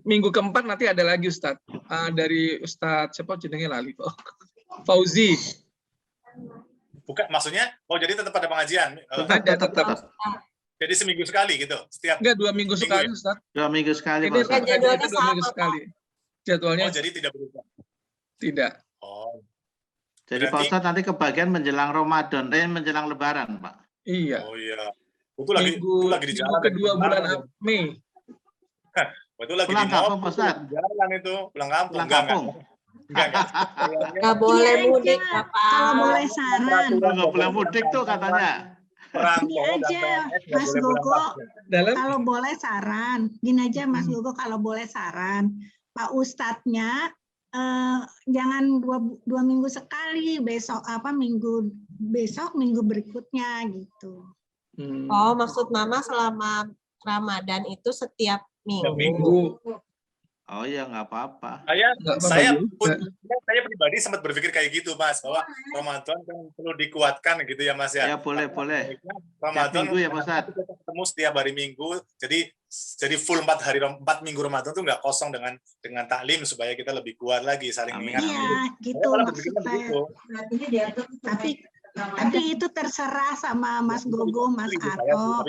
Speaker 3: minggu keempat nanti ada lagi Ustadz. Dari Ustadz siapa jenengnya lali kok. Fauzi.
Speaker 1: Bukan, maksudnya jadi tetap ada pengajian.
Speaker 3: Ada tetap.
Speaker 1: Jadi seminggu sekali gitu.
Speaker 3: Enggak, 2 minggu sekali Ustadz.
Speaker 4: 2 minggu sekali
Speaker 3: Pak
Speaker 4: Ustadz.
Speaker 2: Jadwalnya
Speaker 3: 2 minggu sekali. Jadwalnya.
Speaker 1: Jadi tidak berubah.
Speaker 3: Tidak.
Speaker 4: Jadi Pak Ustadz nanti kebagian menjelang Ramadan, menjelang Lebaran Pak.
Speaker 3: Iya.
Speaker 1: Oh iya. Itu lagi di jalan.
Speaker 3: Kedua bulan Mei.
Speaker 1: Itu lagi
Speaker 4: pulang kampung Pak Ustadz.
Speaker 1: Jalan itu, pulang kampung.
Speaker 4: Pulang kampung.
Speaker 2: Enggak boleh mudik Bapak.
Speaker 5: Kalau boleh saran.
Speaker 4: Enggak boleh mudik tuh katanya.
Speaker 5: Gini aja Mas Gogo, kalau boleh saran. Gini aja Mas Gogo, kalau boleh saran. Pak Ustadznya jangan dua minggu sekali, besok minggu besok, minggu berikutnya gitu.
Speaker 2: Oh, maksud Mama selama Ramadan itu setiap minggu.
Speaker 4: Oh ya, nggak apa-apa.
Speaker 1: Saya pribadi sempat berpikir kayak gitu, Mas, bahwa Ramadan kan perlu dikuatkan gitu ya, Mas ya.
Speaker 4: Ya, boleh.
Speaker 1: Ramadan
Speaker 4: Minggu ya, Pak Ustadz.
Speaker 1: kita ketemu setiap hari Minggu, jadi full 4 minggu Ramadan tuh nggak kosong dengan taklim supaya kita lebih kuat lagi saling mengingatkan.
Speaker 5: Iya, gitu maksud saya. Tapi itu terserah sama Mas Gogo, Mas Ato.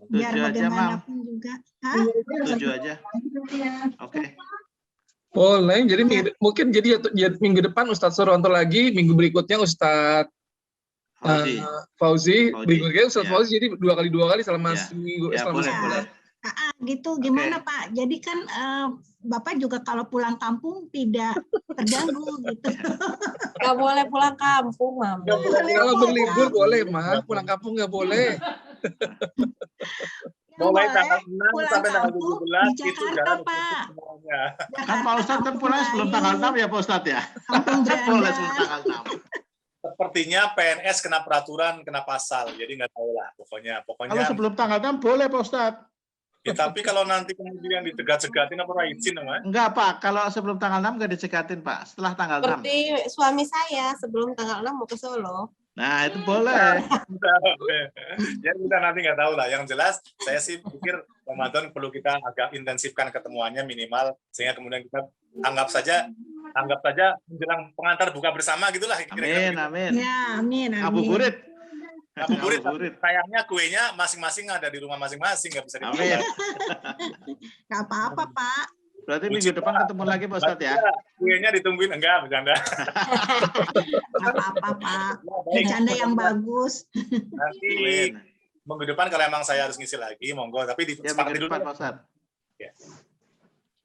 Speaker 5: Biar bagaimanapun juga.
Speaker 4: Setuju aja. Oke.
Speaker 3: Boleh, jadi mungkin jadi minggu depan Ustadz Surwanto lagi, minggu berikutnya Ustadz Fauzi, berikutnya Ustadz Fauzi, jadi dua kali selama seminggu.
Speaker 4: Boleh.
Speaker 5: Gitu gimana Pak? Jadi kan Bapak juga kalau pulang kampung tidak terganggu gitu.
Speaker 2: Nggak boleh pulang kampung, Mama.
Speaker 3: Kalau berlibur boleh, Mah. Pulang kampung nggak boleh.
Speaker 1: Mulai tanggal 6 sampai tanggal 17
Speaker 5: di Jakarta, Pak.
Speaker 4: Kan Pak Ustadz kan pulang sebelum tanggal 6 ya Pak Ustadz ya? Boleh sebelum tanggal 6.
Speaker 1: Sepertinya PNS kena peraturan, kena pasal. Jadi nggak tahu lah. Pokoknya.
Speaker 4: Kalau sebelum tanggal 6 boleh Pak Ustadz.
Speaker 1: Ya, tapi kalau nanti kemudian dicegat-cegatin apa izin, Mas?
Speaker 4: Enggak, Pak. Kalau sebelum tanggal 6 nggak dicegatin, Pak. Setelah tanggal 6.
Speaker 2: Seperti suami saya sebelum tanggal 6 mau ke Solo.
Speaker 4: Nah, itu boleh.
Speaker 1: Ya kita nanti nggak tahu lah. Yang jelas, saya sih pikir Ramadan perlu kita agak intensifkan ketemuannya minimal, sehingga kemudian kita anggap saja menjelang pengantar buka bersama gitulah.
Speaker 4: Amin.
Speaker 5: Ya, amin.
Speaker 4: Ngabuburit.
Speaker 1: Sayangnya kuenya masing-masing ada di rumah masing-masing, nggak bisa
Speaker 4: dibuat.
Speaker 5: Nggak apa-apa, Pak.
Speaker 4: Berarti minggu depan ketemu lagi Pak Ustadz ya?
Speaker 1: Kuenya ditungguin, enggak, bercanda.
Speaker 5: Nggak apa-apa, Pak. Bercanda yang bagus.
Speaker 1: Nanti minggu depan kalau emang saya harus ngisi lagi, monggo. Tapi disepakati dulu.
Speaker 4: Pak Ustadz.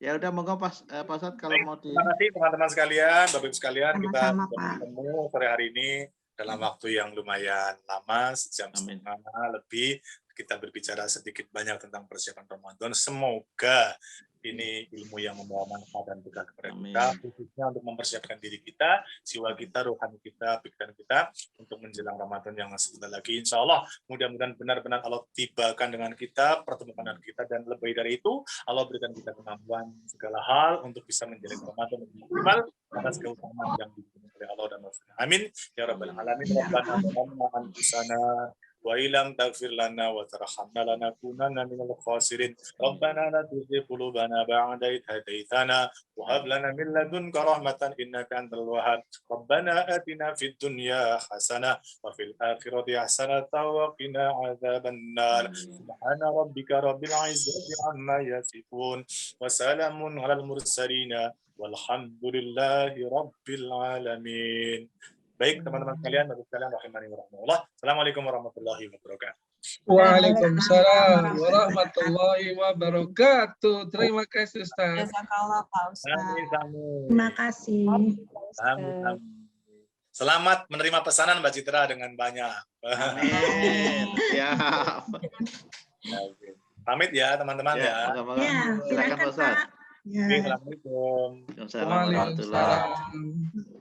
Speaker 4: Ya udah, monggo Pak Ustadz kalau mau di.
Speaker 1: Terima kasih teman-teman sekalian, Bapak Ibu sekalian, kita bertemu sore hari ini dalam waktu yang lumayan lama, sejam setengah lebih. Kita berbicara sedikit banyak tentang persiapan Ramadan. Semoga ini ilmu yang membawa manfaat dan berkah kepada kita, khususnya untuk mempersiapkan diri kita, jiwa kita, rohani kita, pikiran kita, untuk menjelang Ramadan yang sebentar lagi. Insya Allah, mudah-mudahan benar-benar Allah tibakan dengan kita, pertemukan dengan kita, dan lebih dari itu, Allah berikan kita kemampuan segala hal untuk bisa menjalani Ramadan yang optimal atas keutamaan yang diberikan oleh Allah dan Rasulnya. Amin. Ya Rabbal Alamin. Rabbana zalamna anfusana wa illam taghfir lana wa tarhamna lanakunanna minal khasirin. Rabbana la tuzigh qulubana ba'da idh hadaytana wa hab lana min ladunka rahmatan innaka antal wahhab. Rabbana atina fid dunya hasanah wa fil akhirati hasanah wa qina adzabannar. Subhana rabbika rabbil izzati amma yasifun wa salamun alal mursalin walhamdulillahi rabbil alamin. Baik teman-teman sekalian, Bapak sekalian, rahimani wa rahmatullah. Assalamualaikum warahmatullahi wabarakatuh.
Speaker 3: Waalaikumsalam warahmatullahi wabarakatuh. Terima kasih Ustaz.
Speaker 2: Jazakallah Pak Ustaz.
Speaker 5: Terima kasih.
Speaker 1: Selamat menerima pesanan Mbak Citra dengan banyak.
Speaker 4: Amin. Ya.
Speaker 1: Pamit ya teman-teman ya.
Speaker 5: Ya, silakan Pak.
Speaker 1: Assalamualaikum.
Speaker 4: Waalaikumsalam warahmatullahi wabarakatuh.